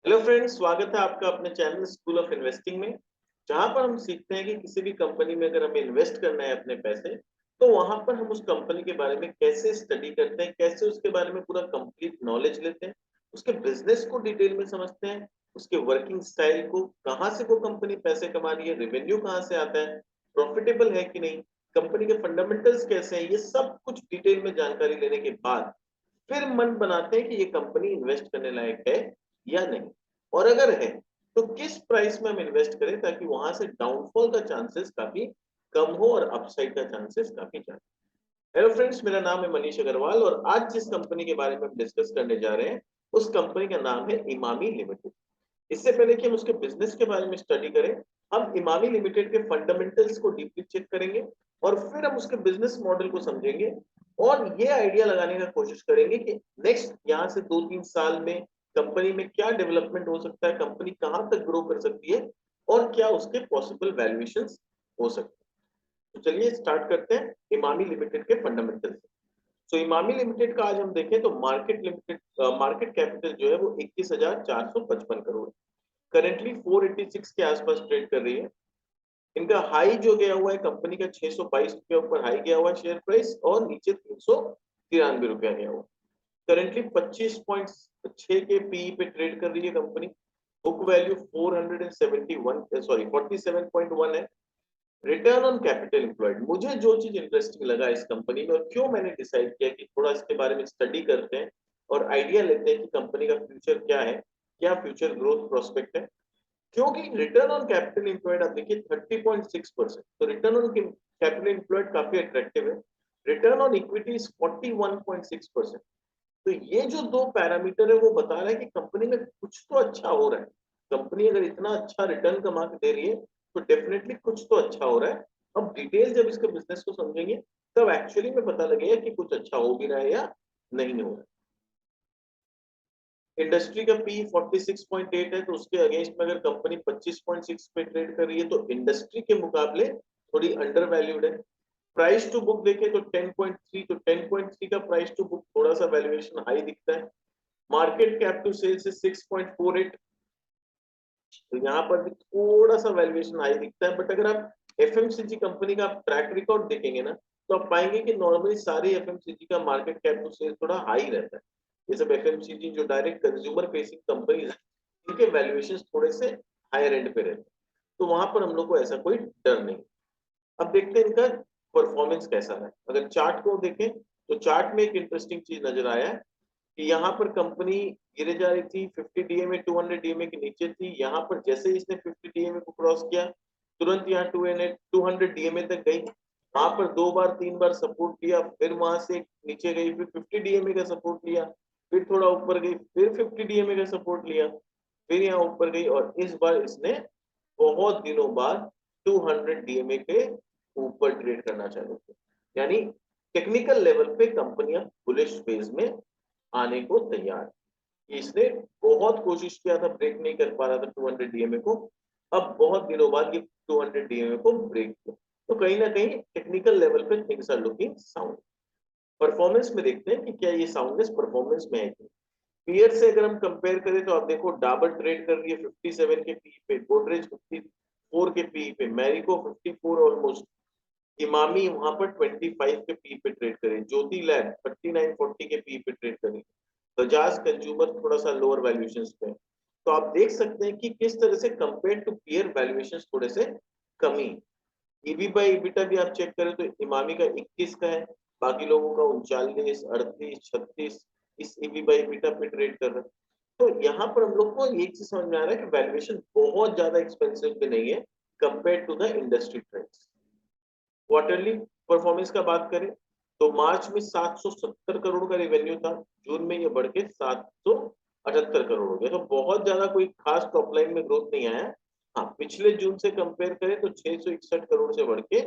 Hello friends, स्वागत है आपका अपने चैनल स्कूल ऑफ इन्वेस्टिंग में। जहां पर हम सीखते हैं कि किसी भी कंपनी में अगर हमें इन्वेस्ट करना है अपने पैसे, तो वहां पर हम उस कंपनी के बारे में कैसे स्टडी करते हैं, कैसे उसके बारे में पूरा कंप्लीट नॉलेज लेते हैं, उसके बिजनेस को डिटेल में समझते हैं, उसके वर्किंग स्टाइल को, कहाँ से वो कंपनी पैसे कमा रही है, रेवेन्यू कहाँ से आता है, प्रॉफिटेबल है कि नहीं, कंपनी के फंडामेंटल्स कैसे हैं, ये सब कुछ डिटेल में जानकारी लेने के बाद फिर मन बनाते हैं कि ये कंपनी इन्वेस्ट करने लायक है या नहीं, और अगर है तो किस प्राइस में हम इन्वेस्ट करें ताकि वहां से डाउनफॉल का चांसेस काफी कम हो और अपसाइड का चांसेस काफी ज्यादा। हेलो फ्रेंड्स, मेरा नाम है मनीष अग्रवाल और आज जिस कंपनी के बारे में हम डिस्कस करने जा रहे हैं उस कंपनी का नाम है इमामी लिमिटेड। इससे पहले कि हम उसके बिजनेस के बारे में स्टडी करें, हम इमामी लिमिटेड के फंडामेंटल्स को डीपली चेक करेंगे और फिर हम उसके बिजनेस मॉडल को समझेंगे और ये आइडिया लगाने का कोशिश करेंगे कि नेक्स्ट यहाँ से 2-3 साल में कंपनी में क्या डेवलपमेंट हो सकता है, कंपनी कहाँ तक ग्रो कर सकती है और क्या उसके पॉसिबल वैल्यूएशंस हो सकते हैं। तो चलिए स्टार्ट करते हैं इमामी लिमिटेड के फंडामेंटल से। सो इमामी लिमिटेड का आज हम देखें तो मार्केट कैपिटल जो है वो 21,455 करोड़, करेंटली 486 के आसपास ट्रेड कर रही है। इनका हाई जो गया हुआ है कंपनी का 622 रुपया ऊपर हाई गया हुआ है शेयर प्राइस, और नीचे 393 रुपया गया हुआ। करेंटली 25.6 के पीई पे ट्रेड कर रही है कंपनी। बुक वैल्यू 47.1 है। रिटर्न ऑन कैपिटल एम्प्लॉयड, मुझे जो चीज इंटरेस्टिंग लगा इस कंपनी में और क्यों मैंने डिसाइड किया कि थोड़ा इसके बारे में स्टडी करते हैं और आइडिया लेते हैं कि कंपनी का फ्यूचर क्या है, क्या फ्यूचर ग्रोथ प्रोस्पेक्ट है। क्योंकि रिटर्न ऑन कैपिटल एम्प्लॉयड आप देखिए 30.6%, तो रिटर्न ऑन कैपिटल एम्प्लॉयड काफी अट्रैक्टिव है। Return on equity is 41.6%। तो ये जो दो पैरामीटर है वो बता रहा है कि कंपनी में कुछ तो अच्छा हो रहा है। कंपनी अगर इतना अच्छा रिटर्न कमा के दे रही है तो डेफिनेटली कुछ तो अच्छा हो रहा है। अब डिटेल जब इसके बिजनेस को समझेंगे तब एक्चुअली में पता लगेगा कि कुछ अच्छा हो भी रहा है या नहीं हो रहा है। इंडस्ट्री का पी 46.8 है, तो उसके अगेंस्ट में अगर कंपनी 25.6 पे ट्रेड कर रही है तो इंडस्ट्री के मुकाबले थोड़ी अंडर वैल्यूड है। प्राइस टू बुक देखें तो 10.3, तो 10.3 का प्राइस टू बुक थोड़ा सा वैल्यूएशन हाई दिखता है। Market cap to sales is 6.48, तो यहाँ पर भी थोड़ा सा वैल्यूएशन हाई दिखता है। बट अगर आप एफएमसीजी कंपनी का ट्रैक रिकॉर्ड देखेंगे ना, तो आप पाएंगे कि नॉर्मली सारे एफएमसीजी का मार्केट कैप टू सेल्स थोड़ा हाई रहता है। ये सब एफएमसीजी जो डायरेक्ट कंज्यूमर फेसिंग कंपनीज है, इनके वैल्यूएशन थोड़े से हायर एंड पे रहते हैं, तो वहां पर हम लोग को ऐसा कोई डर नहीं। अब देखते हैं इनका परफॉर्मेंस कैसा है। अगर चार्ट को देखें तो चार्ट में एक इंटरेस्टिंग चीज नजर आया है कि यहाँ पर कंपनी गिरे जा रही थी 50 डीएमए 200 डीएमए के नीचे थी। यहाँ पर जैसे ही इसने 50 डीएमए को क्रॉस किया तुरंत यहाँ 200 डीएमए तक गई। वहां पर 2 बार 3 बार सपोर्ट लिया, फिर वहां से नीचे गई, फिर 50 डीएमए का सपोर्ट लिया, फिर थोड़ा ऊपर गई, फिर 50 डीएमए का सपोर्ट लिया, फिर यहाँ ऊपर गई और इस बार इसने बहुत दिनों बाद 200 डीएमए के ऊपर ट्रेड करना चालू किया। यानी टेक्निकल लेवल पे कंपनियां बुलिश फेज में आने को तैयार है। इसने बहुत कोशिश किया था, ब्रेक नहीं कर पा रहा था 200 डीएमए को। अब बहुत दिनों बाद ये 200 डीएमए को ब्रेक किया, तो कहीं ना कहीं टेक्निकल लेवल पे things are looking sound. Performance में देखते हैं कि क्या ये साउंडनेस परफॉर्मेंस में है कि पीयर से अगर हम कंपेयर करें तो आप देखो डाबर ट्रेड कर रही है 57 के पी पे, गोदरेज 54 के पी पे, मैरिको 54 ऑलमोस्ट, इमामी वहां पर 25 के पी पे ट्रेड करे, ज्योति लैब 3940 के पी पे ट्रेड करे, बजाज कंज्यूमर थोड़ा सा लोअर वैल्यूएशंस पे। तो आप देख सकते हैं कि किस तरह से कंपेयर टू पीयर वैल्यूएशंस थोड़े से कमी। ईबी बाय ईबिटा भी आप चेक करें तो इमामी का 21 का है, बाकी लोगों का 39, 38, 36 इस ईबी बाय ईबिटा पे ट्रेड कर रहे हैं। तो यहाँ पर हम लोग को एक चीज समझ में आ रहा है कि वैल्यूएशन बहुत ज्यादा एक्सपेंसिव भी नहीं है compare to the industry trends. Quarterly performance का बात करें तो मार्च में 770 करोड़ का रेवेन्यू था, जून में ये बढ़ के 778 करोड़ हो गया। तो बहुत ज्यादा कोई खास टॉप लाइन में ग्रोथ नहीं आया। हाँ, पिछले जून से कंपेयर करें तो 661 करोड़ से बढ़ के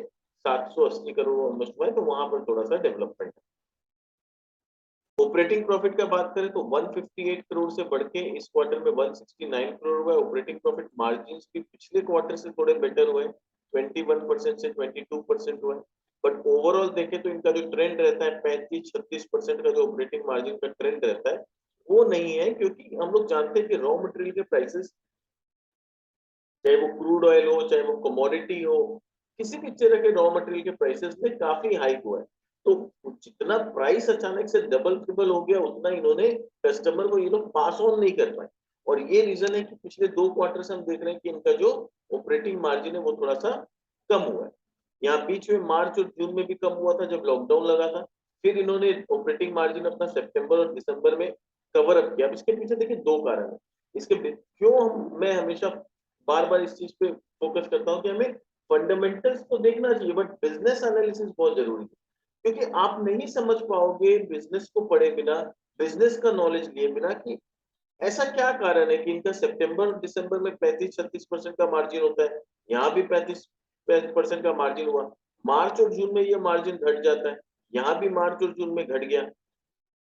780 करोड़ ऑलमोस्ट हुआ है, तो वहां पर थोड़ा सा डेवलपमेंट है। ऑपरेटिंग प्रॉफिट का बात करें तो 158 करोड़ से बढ़ के इस क्वार्टर में 169 करोड़ हुआ है। ऑपरेटिंग प्रॉफिट मार्जिन भी पिछले क्वार्टर से थोड़े बेटर हुए, 21% से 22% हुआ है। बट ओवरऑल देखें तो इनका जो ट्रेंड रहता है 35-36% का जो ऑपरेटिंग मार्जिन का ट्रेंड रहता है वो नहीं है, क्योंकि हम लोग जानते हैं कि रॉ मटेरियल के प्राइसेस, चाहे वो क्रूड ऑयल हो, चाहे वो कमोडिटी हो, किसी भी तरह के रॉ मटेरियल के प्राइसेस में काफी हाइक हुआ है। तो जितना प्राइस अचानक से डबल ट्रिपल हो गया, उतना इन्होंने कस्टमर को ये लोग पास ऑन नहीं कर पाए। और ये रीजन है कि पिछले 2 क्वार्टर से हम देख रहे हैं कि इनका जो ऑपरेटिंग मार्जिन है वो थोड़ा सा कम हुआ है। यहाँ बीच में मार्च और जून में भी कम हुआ था जब लॉकडाउन लगा था। फिर इन्होंने ऑपरेटिंग मार्जिन अपना सितंबर और दिसंबर में कवर अप किया। अब इसके पीछे देखिए 2 कारण है। क्यों मैं हमेशा बार बार इस चीज पे फोकस करता हूँ कि हमें फंडामेंटल्स तो देखना चाहिए, बट बिजनेस एनालिसिस बहुत जरूरी है। क्योंकि आप नहीं समझ पाओगे बिजनेस को पढ़े बिना, बिजनेस का नॉलेज लिए बिना, कि ऐसा क्या कारण है कि इनका सितंबर और दिसंबर में 35-36% का मार्जिन होता है, यहाँ भी 35% का मार्जिन हुआ, मार्च और जून में ये मार्जिन घट जाता है, यहाँ भी मार्च और जून में घट गया।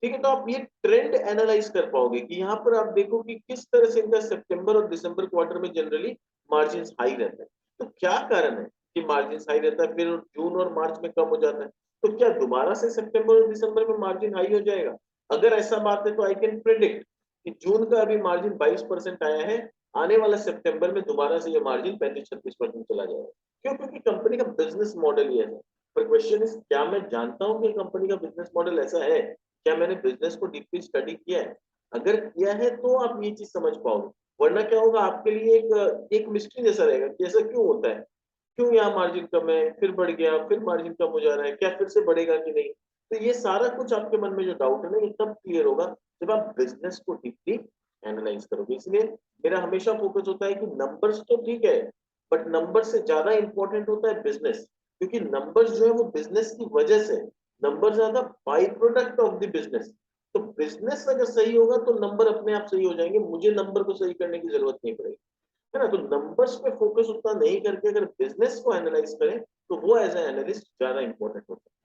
ठीक है, तो आप ये ट्रेंड एनालाइज कर पाओगे कि यहाँ पर आप देखो कि किस तरह से इनका सितंबर और दिसंबर क्वार्टर में जनरली मार्जिन हाई रहता है। तो क्या कारण है कि मार्जिन हाई रहता है, फिर जून और मार्च में कम हो जाता है? तो क्या दोबारा से सितंबर और दिसंबर में मार्जिन हाई हो जाएगा? अगर ऐसा बात है तो आई कैन प्रिडिक्ट कि जून का अभी मार्जिन 22% आया है, आने वाला सितंबर में दोबारा से ये मार्जिन 35-36% चला जाएगा। क्यों? क्योंकि कंपनी का बिजनेस मॉडल ही है। पर क्वेश्चन इज, क्या मैं जानता हूँ कि कंपनी का बिजनेस मॉडल ऐसा है? क्या मैंने बिजनेस को डीपली स्टडी किया है? अगर किया है तो आप ये चीज समझ पाओगे। वरना क्या होगा, आपके लिए एक मिस्ट्री जैसा रहेगा कि ऐसा क्यों होता है, क्यों यहाँ मार्जिन कम है, फिर बढ़ गया, फिर मार्जिन कम हो जा रहा है, क्या फिर से बढ़ेगा कि नहीं? तो ये सारा कुछ आपके मन में जो डाउट है ना, ये तब क्लियर होगा जब आप बिजनेस को डीपली एनालाइज करोगे। इसलिए मेरा हमेशा फोकस होता है कि नंबर्स तो ठीक है, बट नंबर से ज्यादा इंपॉर्टेंट होता है बिजनेस। क्योंकि नंबर्स जो है वो बिजनेस की वजह से, नंबर ज्यादा by product of the business. तो बिजनेस अगर सही होगा तो नंबर अपने आप सही हो जाएंगे, मुझे नंबर को सही करने की जरूरत नहीं पड़ेगी, है ना? तो नंबर्स पे फोकस उतना नहीं करके अगर बिजनेस को एनालाइज करें तो वो एज ए एनालिस्ट ज्यादा इंपॉर्टेंट होता है।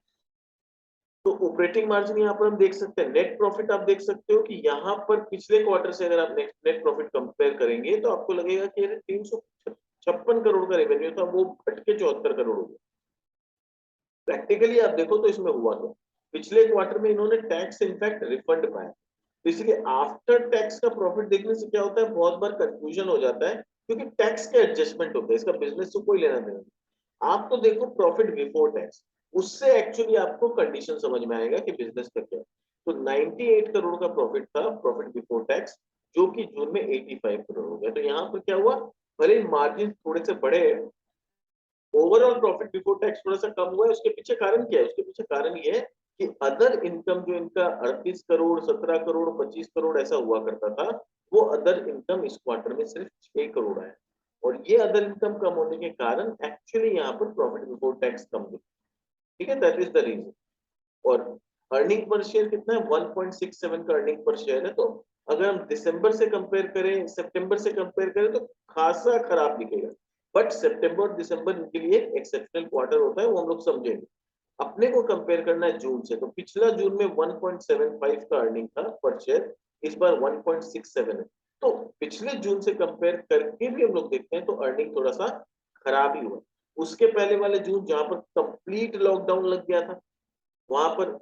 तो ऑपरेटिंग मार्जिन यहाँ पर हम देख सकते हैं, नेट प्रॉफिट आप देख सकते हो कि यहाँ पर पिछले क्वार्टर से अगर आप नेट प्रॉफिट कंपेयर करेंगे तो आपको लगेगा कि 356 करोड़ का रेवेन्यू था, वो घट के 74 करोड़ हो गया। प्रैक्टिकली आप देखो तो इसमें हुआ तो पिछले क्वार्टर में इन्होंने टैक्स इनफैक्ट रिफंड पाया। तो इसलिए आफ्टर टैक्स का प्रॉफिट देखने से क्या होता है, बहुत बार कंफ्यूजन हो जाता है, क्योंकि टैक्स के एडजस्टमेंट होते हैं, इसका बिजनेस से कोई लेना देना नहीं। आप तो देखो प्रॉफिट बिफोर टैक्स, उससे एक्चुअली आपको कंडीशन समझ में आएगा कि बिजनेस का क्या है। तो 98 करोड़ का प्रॉफिट था, प्रॉफिट बिफोर टैक्स, जो कि जून में 85 करोड़ हो गया। तो यहाँ पर क्या हुआ, भले मार्जिन थोड़े से बढ़े, ओवरऑल प्रॉफिट बिफोर टैक्स थोड़ा सा कम हुआ है। उसके पीछे कारण क्या है? उसके पीछे कारण ये है कि अदर इनकम जो इनका 38 करोड़, 17 करोड़, 25 करोड़ ऐसा हुआ करता था, वो अदर इनकम इस क्वार्टर में सिर्फ 6 करोड़ आया। और ये अदर इनकम कम होने के कारण एक्चुअली यहाँ पर प्रॉफिट बिफोर टैक्स कम हुई। ठीक है, दैट इज द रीजन। और अर्निंग पर शेयर कितना है, 1.67 का अर्निंग पर शेयर है। तो अगर हम दिसंबर से कंपेयर करें, सितंबर से कंपेयर करें, तो खासा खराब दिखेगा। बट सितंबर और दिसंबर इनके लिए एक्सेप्शनल क्वार्टर होता है, वो हम लोग समझेंगे। अपने को कंपेयर करना है जून से। तो पिछला जून में 1.75 का अर्निंग था पर शेयर, इस बार 1.67 है। तो पिछले जून से कंपेयर करके भी हम लोग देखते हैं तो अर्निंग थोड़ा सा खराब ही हुआ। उसके पहले वाले जून जहां पर कंप्लीट लॉकडाउन लग गया था, वहां पर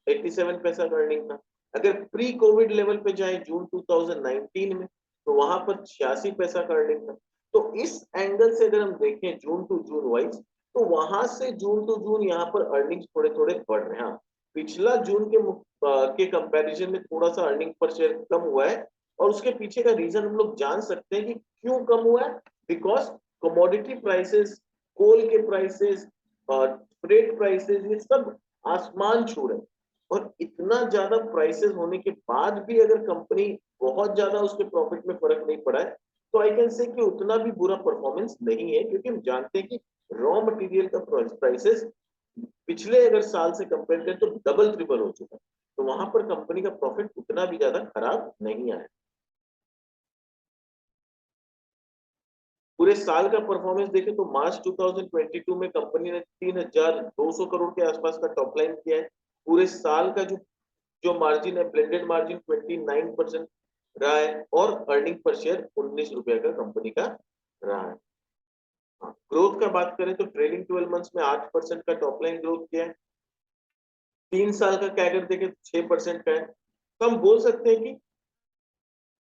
87 पैसा का अर्निंग था। अगर प्री कोविड लेवल पे जाए जून 2019 में, तो वहां पर 86 पैसा का अर्निंग था। तो इस एंगल से अगर हम देखें जून टू जून वाइज, तो वहां से जून टू जून यहाँ पर अर्निंग्स थोड़े थोड़े बढ़ रहे हैं। हाँ, पिछला जून के कंपैरिजन में थोड़ा सा अर्निंग पर शेयर कम हुआ है। और उसके पीछे का रीजन हम लोग जान सकते हैं कि क्यों कम हुआ है। बिकॉज कमोडिटी प्राइसेस, कोल के प्राइसेस और फ्रेट प्राइसेस, ये सब आसमान छू रहे हैं। और इतना ज्यादा प्राइसेस होने के बाद भी अगर कंपनी बहुत ज्यादा उसके प्रॉफिट में फर्क नहीं पड़ा है, तो आई कैन से कि उतना भी बुरा परफॉर्मेंस नहीं है। क्योंकि हम जानते हैं कि रॉ मटेरियल का प्राइसेस पिछले अगर साल से कंपेयर करें तो डबल ट्रिपल हो चुका है। तो वहां पर कंपनी का प्रॉफिट उतना भी ज्यादा खराब नहीं आया। पूरे साल का परफॉर्मेंस देखें तो मार्च 2022 में कंपनी ने 3,200 करोड़ के आसपास का टॉप लाइन किया है। पूरे साल का जो जो मार्जिन है, ब्लेंडेड मार्जिन 29% रहा है। और अर्निंग पर शेयर 19 रुपए का कंपनी का रहा है। ग्रोथ का बात करें तो ट्रेलिंग 12 मंथ्स में 8% का टॉप लाइन ग्रोथ किया है। 3 साल का कैगर देखें तो 6% का है। तो हम बोल सकते हैं कि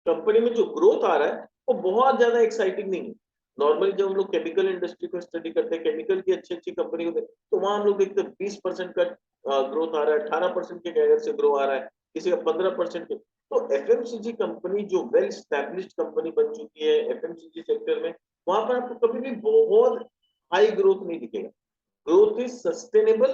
कंपनी में जो ग्रोथ आ रहा है वो बहुत ज्यादा एक्साइटिंग नहीं है। नॉर्मली जब हम लोग केमिकल इंडस्ट्री को स्टडी करते हैं, केमिकल की अच्छी अच्छी कंपनी को देखते हैं, तो वहां हम लोग देखते हैं 20% का ग्रोथ आ रहा है, 18% के कैरियर से ग्रो आ रहा है, किसी का 15% के। तो एफएमसीजी कंपनी जो वेल स्टैब्लिश्ड कंपनी बन चुकी है एफएमसीजी सेक्टर में, वहां पर आपको कभी भी बहुत हाई ग्रोथ नहीं दिखेगा। Growth is sustainable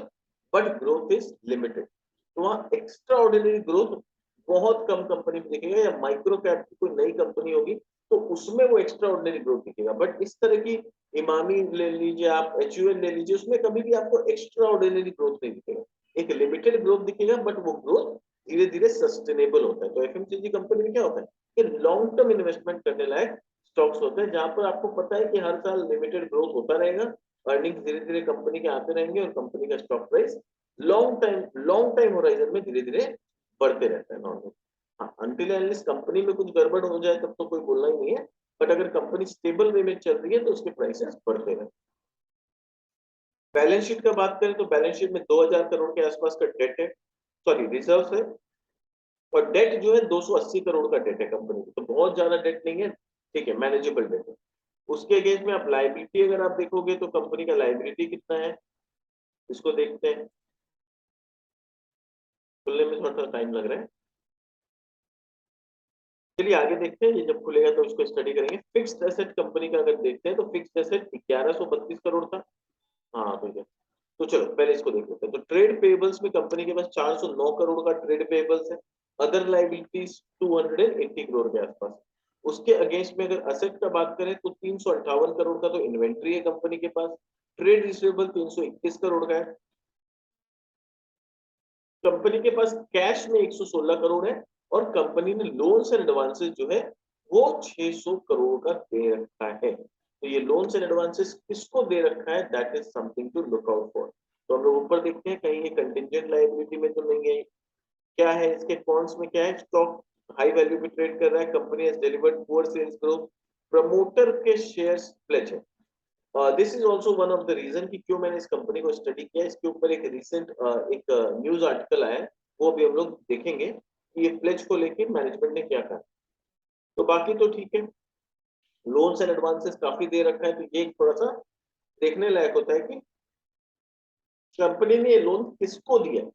but growth is limited. तो वहाँ एक्स्ट्रा ऑर्डिनरी ग्रोथ बहुत कम कंपनी में दिखेगा, या माइक्रो कैप की कोई नई कंपनी होगी तो उसमें वो एक्स्ट्रा ऑर्डिनरी ग्रोथ दिखेगा। बट इस तरह की इमामी ले लीजिए, आप एचयूएल ले लीजिए, उसमें कभी भी आपको एक्स्ट्रा ऑर्डिनरी ग्रोथ नहीं दिखेगा। एक लिमिटेड ग्रोथ दिखेगा बट वो ग्रोथ धीरे धीरे सस्टेनेबल होता है। तो एफएमसीजी कंपनी में क्या होता है कि लॉन्ग टर्म इन्वेस्टमेंट करने लायक स्टॉक्स होते हैं, जहां पर आपको पता है कि हर साल लिमिटेड ग्रोथ होता रहेगा, अर्निंग धीरे धीरे कंपनी के आते रहेंगे और कंपनी का stock price long time horizon में धीरे धीरे बढ़ते रहता है नॉर्मल। हाँ, अनटिल एटलीस्ट कंपनी में कुछ गड़बड़ हो जाए तब तो कोई बोलना ही नहीं है, बट अगर कंपनी स्टेबल वे में चल रही है तो उसके प्राइसेस बढ़ते रहते हैं। बैलेंस शीट का बात करें तो बैलेंस शीट में 2000 करोड़ के आसपास का डेट है, सॉरी रिजर्व है, और डेट जो है 280 करोड़ का डेट है कंपनी को, तो बहुत ज्यादा डेट नहीं है, ठीक है, मैनेजेबल डेट है। उसके अगेंस्ट में आप लाइबिलिटी अगर आप देखोगे तो कंपनी का लाइबिलिटी कितना है, इसको देखते हैं। खुलने में थोड़ा सा टाइम लग रहा है, चलिए आगे देखते हैं, ये जब खुलेगा तो उसको स्टडी करेंगे। फिक्स्ड एसेट कंपनी का अगर देखते हैं तो फिक्स्ड एसेट 1132 करोड़ था। हाँ ठीक है, तो चलो पहले इसको देख लेते हैं। तो ट्रेड पेबल्स में कंपनी के पास 409 करोड़ का ट्रेड पेबल्स है। अदर लाइबिलिटीज 280 करोड़ के आसपास। उसके अगेंस्ट में अगर असेट का बात करें तो 358 करोड़ का तो इन्वेंट्री है कंपनी के पास। ट्रेड रिसीवेबल 321 करोड़ का है। कंपनी के पास कैश में 116 करोड़ है, और कंपनी ने लोन्स एंड एडवांसेस जो है वो 600 करोड़ का दे रखा है। तो ये लोन्स एंड एडवांसेस किसको दे रखा है, that is something to look out for. तो हम लोग ऊपर देखते हैं कहीं ये कंटिंजेंट लायबिलिटी में तो नहीं है। क्या है इसके कॉन्स में, क्या है, स्टॉक हाई वैल्यू पे ट्रेड कर रहा है, company has delivered poor sales growth, promoter के शेयर्स प्लेज है। This is also one of the reason कि क्यों मैंने इस कंपनी को स्टडी किया। इसके ऊपर एक रिसेंट एक न्यूज आर्टिकल आया है, वो भी हम लोग देखेंगे कि ये प्लेज को लेके मैनेजमेंट ने क्या कहा। तो बाकी तो ठीक है, लोन्स एंड एडवांसेस काफी दे रखा है, तो ये थोड़ा सा देखने लायक होता है कि कंपनी ने ये लोन किसको दिया है,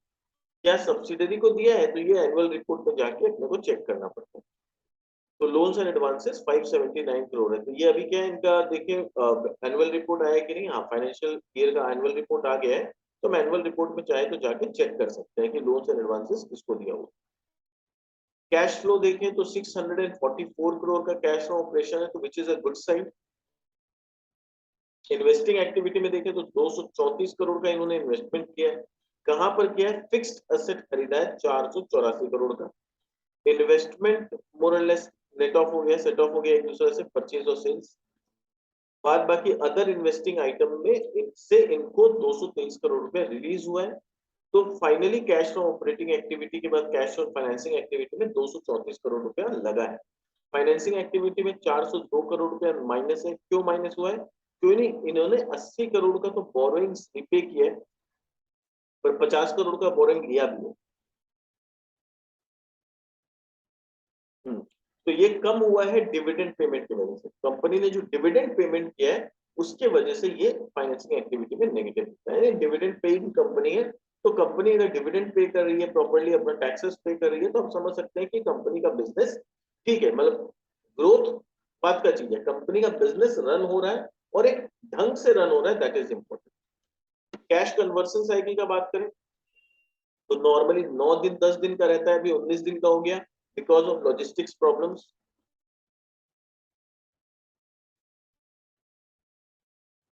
क्या सब्सिडरी को दिया है, तो ये एनुअल रिपोर्ट में जाके अपने को चेक करना पड़ता है। तो लोन्स एंड एडवांसेस 579 करोड़ है। तो ये अभी क्या है इनका, देखिए एनुअल रिपोर्ट आया कि नहीं, हाँ फाइनेंशियल ईयर का एनुअल रिपोर्ट आ गया है, तो हम एनुअल रिपोर्ट में चाहे तो जाके चेक कर सकते हैं कि लोन्स एंड एडवांसेस किसको दिया हुआ। कैश फ्लो देखें तो 644 करोड़ का कैश फ्लो ऑपरेशन है, तो which is a good sign. Investing activity में देखें तो 234 करोड़ का इन्होंने इन्वेस्टमेंट किया है। कहां पर किया है, फिक्स्ड एसेट खरीदा है 484 करोड़ का। इन्वेस्टमेंट मोरलेस नेट ऑफ हो गया, सेट ऑफ हो गया एक दूसरे से, परचेज और सेल्स। बाद बाकी अदर इन्वेस्टिंग आइटम में इससे इनको 223 करोड़ रुपए रिलीज हुआ है। तो finally cash from operating activity के बाद कैश और फाइनेंसिंग एक्टिविटी में 234 करोड़ रुपया लगा है। फाइनेंसिंग एक्टिविटी में 402 करोड़ रुपया माइनस है। क्यों माइनस हुआ है, क्यों नहीं, इन्होंने 80 करोड़ का तो बोरोइंग्स रिपे किया है, पर 50 करोड़ का बोरोइंग लिया भी है। तो ये कम हुआ है डिविडेंड पेमेंट की वजह से। कंपनी ने जो डिविडेंड पेमेंट किया है उसके वजह से ये फाइनेंसिंग एक्टिविटी में नेगेटिव दिखता है। डिविडेंड पेइंग कंपनी है, तो कंपनी अगर डिविडेंड पे कर रही है, प्रॉपर्ली अपना टैक्सेस पे कर रही है, तो हम समझ सकते हैं कि कंपनी का बिजनेस ठीक है, मतलब ग्रोथ बात का चीज है, कंपनी का बिजनेस रन हो रहा है और एक ढंग से रन हो रहा है, that is important. Cash conversion cycle का बात करें तो नॉर्मली 9 दिन 10 दिन का रहता है, अभी 19 दिन का हो गया because of logistics problems.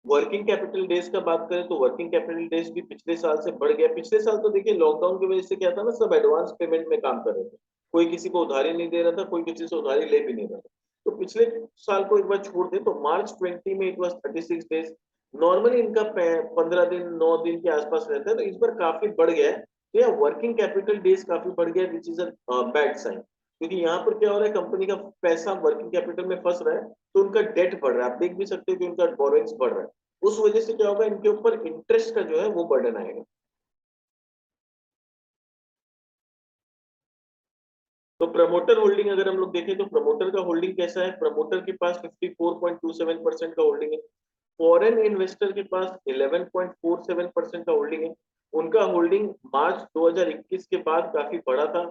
Working capital days का बात करें तो वर्किंग कैपिटल डेज भी पिछले साल से बढ़ गया। पिछले साल तो देखिए लॉकडाउन की वजह से क्या था ना, सब एडवांस पेमेंट में काम कर रहे थे, कोई किसी को उधारी नहीं दे रहा था, कोई किसी से उधारी ले भी नहीं रहा था। तो पिछले साल को एक बार छोड़ दे तो मार्च 20 में इट वाज 36 डेज। नॉर्मली इनका 15 दिन 9 दिन के आसपास रहता है, तो इस बार काफी बढ़ गया है। तो यह वर्किंग कैपिटल डेज काफी बढ़ गया, which is a bad sign, क्योंकि यहाँ पर क्या हो रहा है, कंपनी का पैसा वर्किंग कैपिटल में फंस रहा है, तो उनका डेट बढ़ रहा है। आप देख भी सकते हो कि उनका बोरोइंग्स बढ़ रहा है, उस वजह से क्या होगा, इनके ऊपर इंटरेस्ट का जो है वो बर्डन आएगा। तो प्रमोटर होल्डिंग अगर हम लोग देखें तो प्रमोटर का होल्डिंग कैसा है, प्रमोटर के पास 54.27% का होल्डिंग है, फॉरेन इन्वेस्टर के पास 11.47% का होल्डिंग है। उनका होल्डिंग मार्च 2021 के बाद काफी बढ़ा था,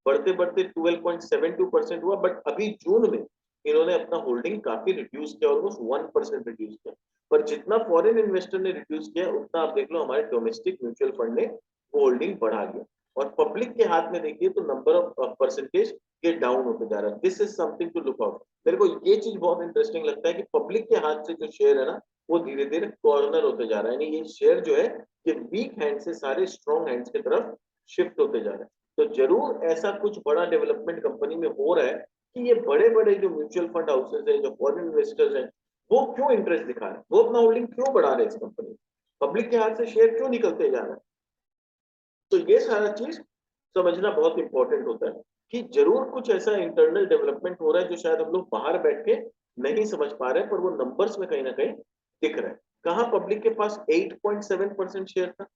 बढ़ते बढ़ते 12.72% हुआ, बट अभी जून में इन्होंने अपना होल्डिंग काफी रिड्यूस किया, ऑलमोस्ट 1% रिड्यूस किया। पर जितना फॉरेन इन्वेस्टर ने रिड्यूस किया उतना आप देख लो हमारे डोमेस्टिक म्यूचुअल फंड ने होल्डिंग बढ़ा दिया। और पब्लिक के हाथ में देखिए तो नंबर ऑफ परसेंटेज ये डाउन होते जा रहा है। This is something to look out. मेरे को ये चीज बहुत इंटरेस्टिंग लगता है कि पब्लिक के हाथ से जो शेयर है ना वो धीरे धीरे कॉर्नर होते जा रहा है, यानी ये शेयर जो है ये वीक हैंड से सारे स्ट्रॉन्ग हैंड्स की तरफ शिफ्ट होते जा रहे हैं। तो जरूर ऐसा कुछ बड़ा डेवलपमेंट कंपनी में हो रहा है कि ये बड़े बड़े जो म्यूचुअल फंड हाउसेज है, जो फॉरेन इन्वेस्टर्स हैं, वो क्यों इंटरेस्ट दिखा रहे हैं, वो अपना होल्डिंग क्यों बढ़ा रहे हैं इस कंपनी, पब्लिक के हाथ से शेयर क्यों निकलते जा रहे हैं। तो ये सारा चीज समझना बहुत इंपॉर्टेंट होता है कि जरूर कुछ ऐसा इंटरनल डेवलपमेंट हो रहा है जो शायद हम लोग बाहर बैठ के नहीं समझ पा रहे हैं, पर वो नंबर्स में कहीं ना कहीं दिख रहा है। कहाँ पब्लिक के पास 8.7% शेयर था,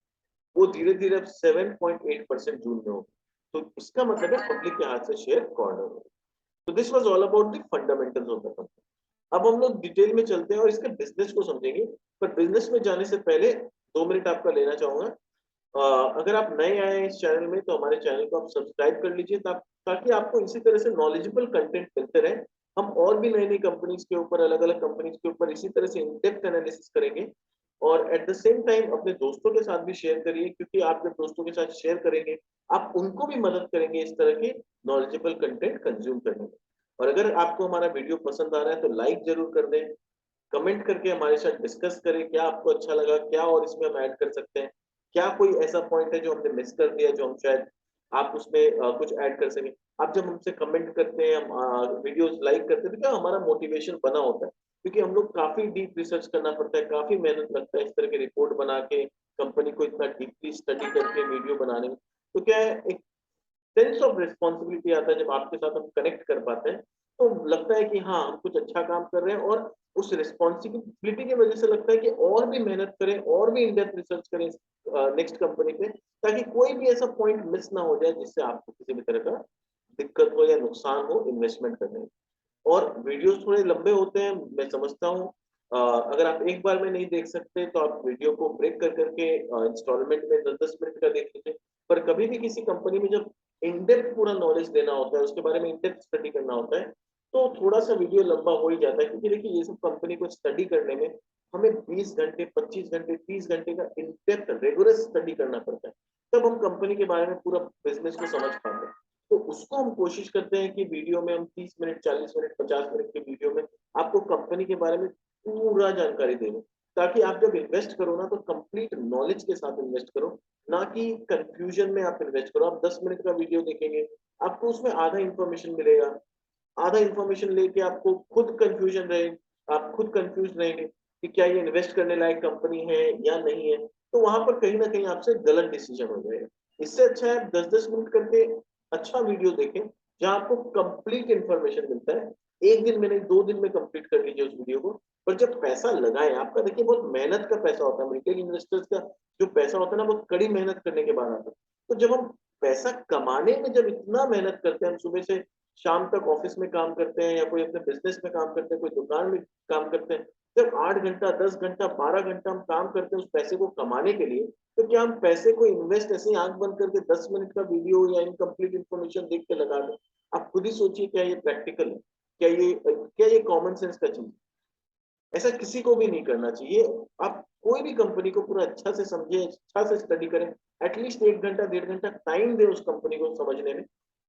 वो धीरे धीरे अब 7.8% जून में हो, तो इसका मतलब है पब्लिक के हाथ से शेयर कॉर्नर हो। तो this was all about the fundamentals of the company. अब हम लोग डिटेल में चलते हैं और इसके बिजनेस को समझेंगे, पर बिजनेस में जाने से पहले 2 मिनट आपका लेना चाहूंगा। अगर आप नए आए हैं इस चैनल में तो हमारे चैनल को आप सब्सक्राइब कर लीजिए, ताकि आपको इसी तरह से नॉलेजेबल कंटेंट मिलते रहे। हम और भी नई नई कंपनीज के ऊपर, अलग अलग कंपनीज के ऊपर इसी तरह से इन डेप्थ एनालिसिस करेंगे। और एट द सेम टाइम अपने दोस्तों के साथ भी शेयर करिए, क्योंकि आप जब दोस्तों के साथ शेयर करेंगे आप उनको भी मदद करेंगे इस तरह के नॉलेजेबल कंटेंट कंज्यूम करने में। और अगर आपको हमारा वीडियो पसंद आ रहा है तो लाइक जरूर कर दें, कमेंट करके हमारे साथ डिस्कस करें क्या आपको अच्छा लगा, क्या और इसमें हम ऐड कर सकते हैं, क्या कोई ऐसा पॉइंट है जो हमने मिस कर दिया जो हम शायद आप उसमें कुछ ऐड कर सकें। आप जब हमसे कमेंट करते हैं, हम वीडियोस लाइक करते हैं, तो क्या हमारा मोटिवेशन बना होता है, क्योंकि हम लोग काफी डीप रिसर्च करना पड़ता है, काफी मेहनत लगता है इस तरह के रिपोर्ट बना के कंपनी को इतना डीपली स्टडी करके वीडियो बनाने में। तो क्या है, एक सेंस ऑफ रिस्पॉन्सिबिलिटी आता है जब आपके साथ हम कनेक्ट कर पाते हैं, तो लगता है कि हाँ हम कुछ अच्छा काम कर रहे हैं, और उस रिस्पॉन्सिबिलिटी की वजह से लगता है कि और भी मेहनत करें, और भी इन डेप्थ रिसर्च करें नेक्स्ट कंपनी पे, ताकि कोई भी ऐसा पॉइंट मिस ना हो जाए जिससे आपको किसी भी तरह का दिक्कत हो या नुकसान हो इन्वेस्टमेंट करने में। और वीडियोस थोड़े लंबे होते हैं, मैं समझता हूँ। अगर आप एक बार में नहीं देख सकते तो आप वीडियो को ब्रेक कर करके इंस्टॉलमेंट में 10-10 मिनट का देख लीजिए। पर कभी भी किसी कंपनी में जब इन डेप्थ पूरा नॉलेज देना होता है, उसके बारे में इन डेप्थ स्टडी करना होता है, तो थोड़ा सा वीडियो लंबा हो ही जाता है, क्योंकि देखिए ये सब कंपनी को स्टडी करने में हमें 20 घंटे, 25 घंटे, 30 घंटे का इन डेप्थ रेगुलर स्टडी करना पड़ता है, तब हम कंपनी के बारे में पूरा बिजनेस को समझ पाते हैं। तो उसको हम कोशिश करते हैं कि वीडियो में हम 30 मिनट, 40 मिनट, 50 मिनट के वीडियो में आपको कंपनी के बारे में पूरा जानकारी दे दें, ताकि आप जब इन्वेस्ट करो ना तो कंप्लीट नॉलेज के साथ इन्वेस्ट करो, ना कि कंफ्यूजन में आप इन्वेस्ट करो। आप 10 मिनट का वीडियो देखेंगे, आपको उसमें आधा इंफॉर्मेशन मिलेगा, आधा इंफॉर्मेशन लेके आपको खुद कंफ्यूजन रहे, आप खुद कंफ्यूज रहेंगे कि क्या ये इन्वेस्ट करने लायक कंपनी है या नहीं है, तो वहां पर कहीं ना कहीं आपसे गलत डिसीजन हो जाएगा। इससे अच्छा है 10-10 मिनट करके अच्छा वीडियो देखें, जहां आपको कंप्लीट इंफॉर्मेशन मिलता है। एक दिन में नहीं, 2 दिन में कंप्लीट कर लीजिए उस वीडियो को। पर जब पैसा लगाएं, आपका देखिए बहुत मेहनत का पैसा होता है, रिटेल इन्वेस्टर्स का जो पैसा होता है ना बहुत कड़ी मेहनत करने के बाद आता है। तो जब हम पैसा कमाने में जब इतना मेहनत करते हैं, हम सुबह से शाम तक ऑफिस में काम करते हैं, या कोई अपने बिजनेस में काम करते हैं, कोई दुकान में काम करते हैं, जब 8 घंटा, 10 घंटा, 12 घंटा हम काम करते हैं उस पैसे को कमाने के लिए, तो क्या हम पैसे को इन्वेस्ट ऐसे ही आंख बंद करके 10 मिनट का वीडियो या इनकम्प्लीट इन्फॉर्मेशन देख के लगा दें? आप खुद ही सोचिए, क्या ये प्रैक्टिकल है? क्या ये कॉमन सेंस का चीज? ऐसा किसी को भी नहीं करना चाहिए। आप कोई भी कंपनी को पूरा अच्छा से समझे, अच्छा से स्टडी करें, एटलीस्ट 1 घंटा, 1.5 घंटा टाइम दे उस कंपनी को समझने में,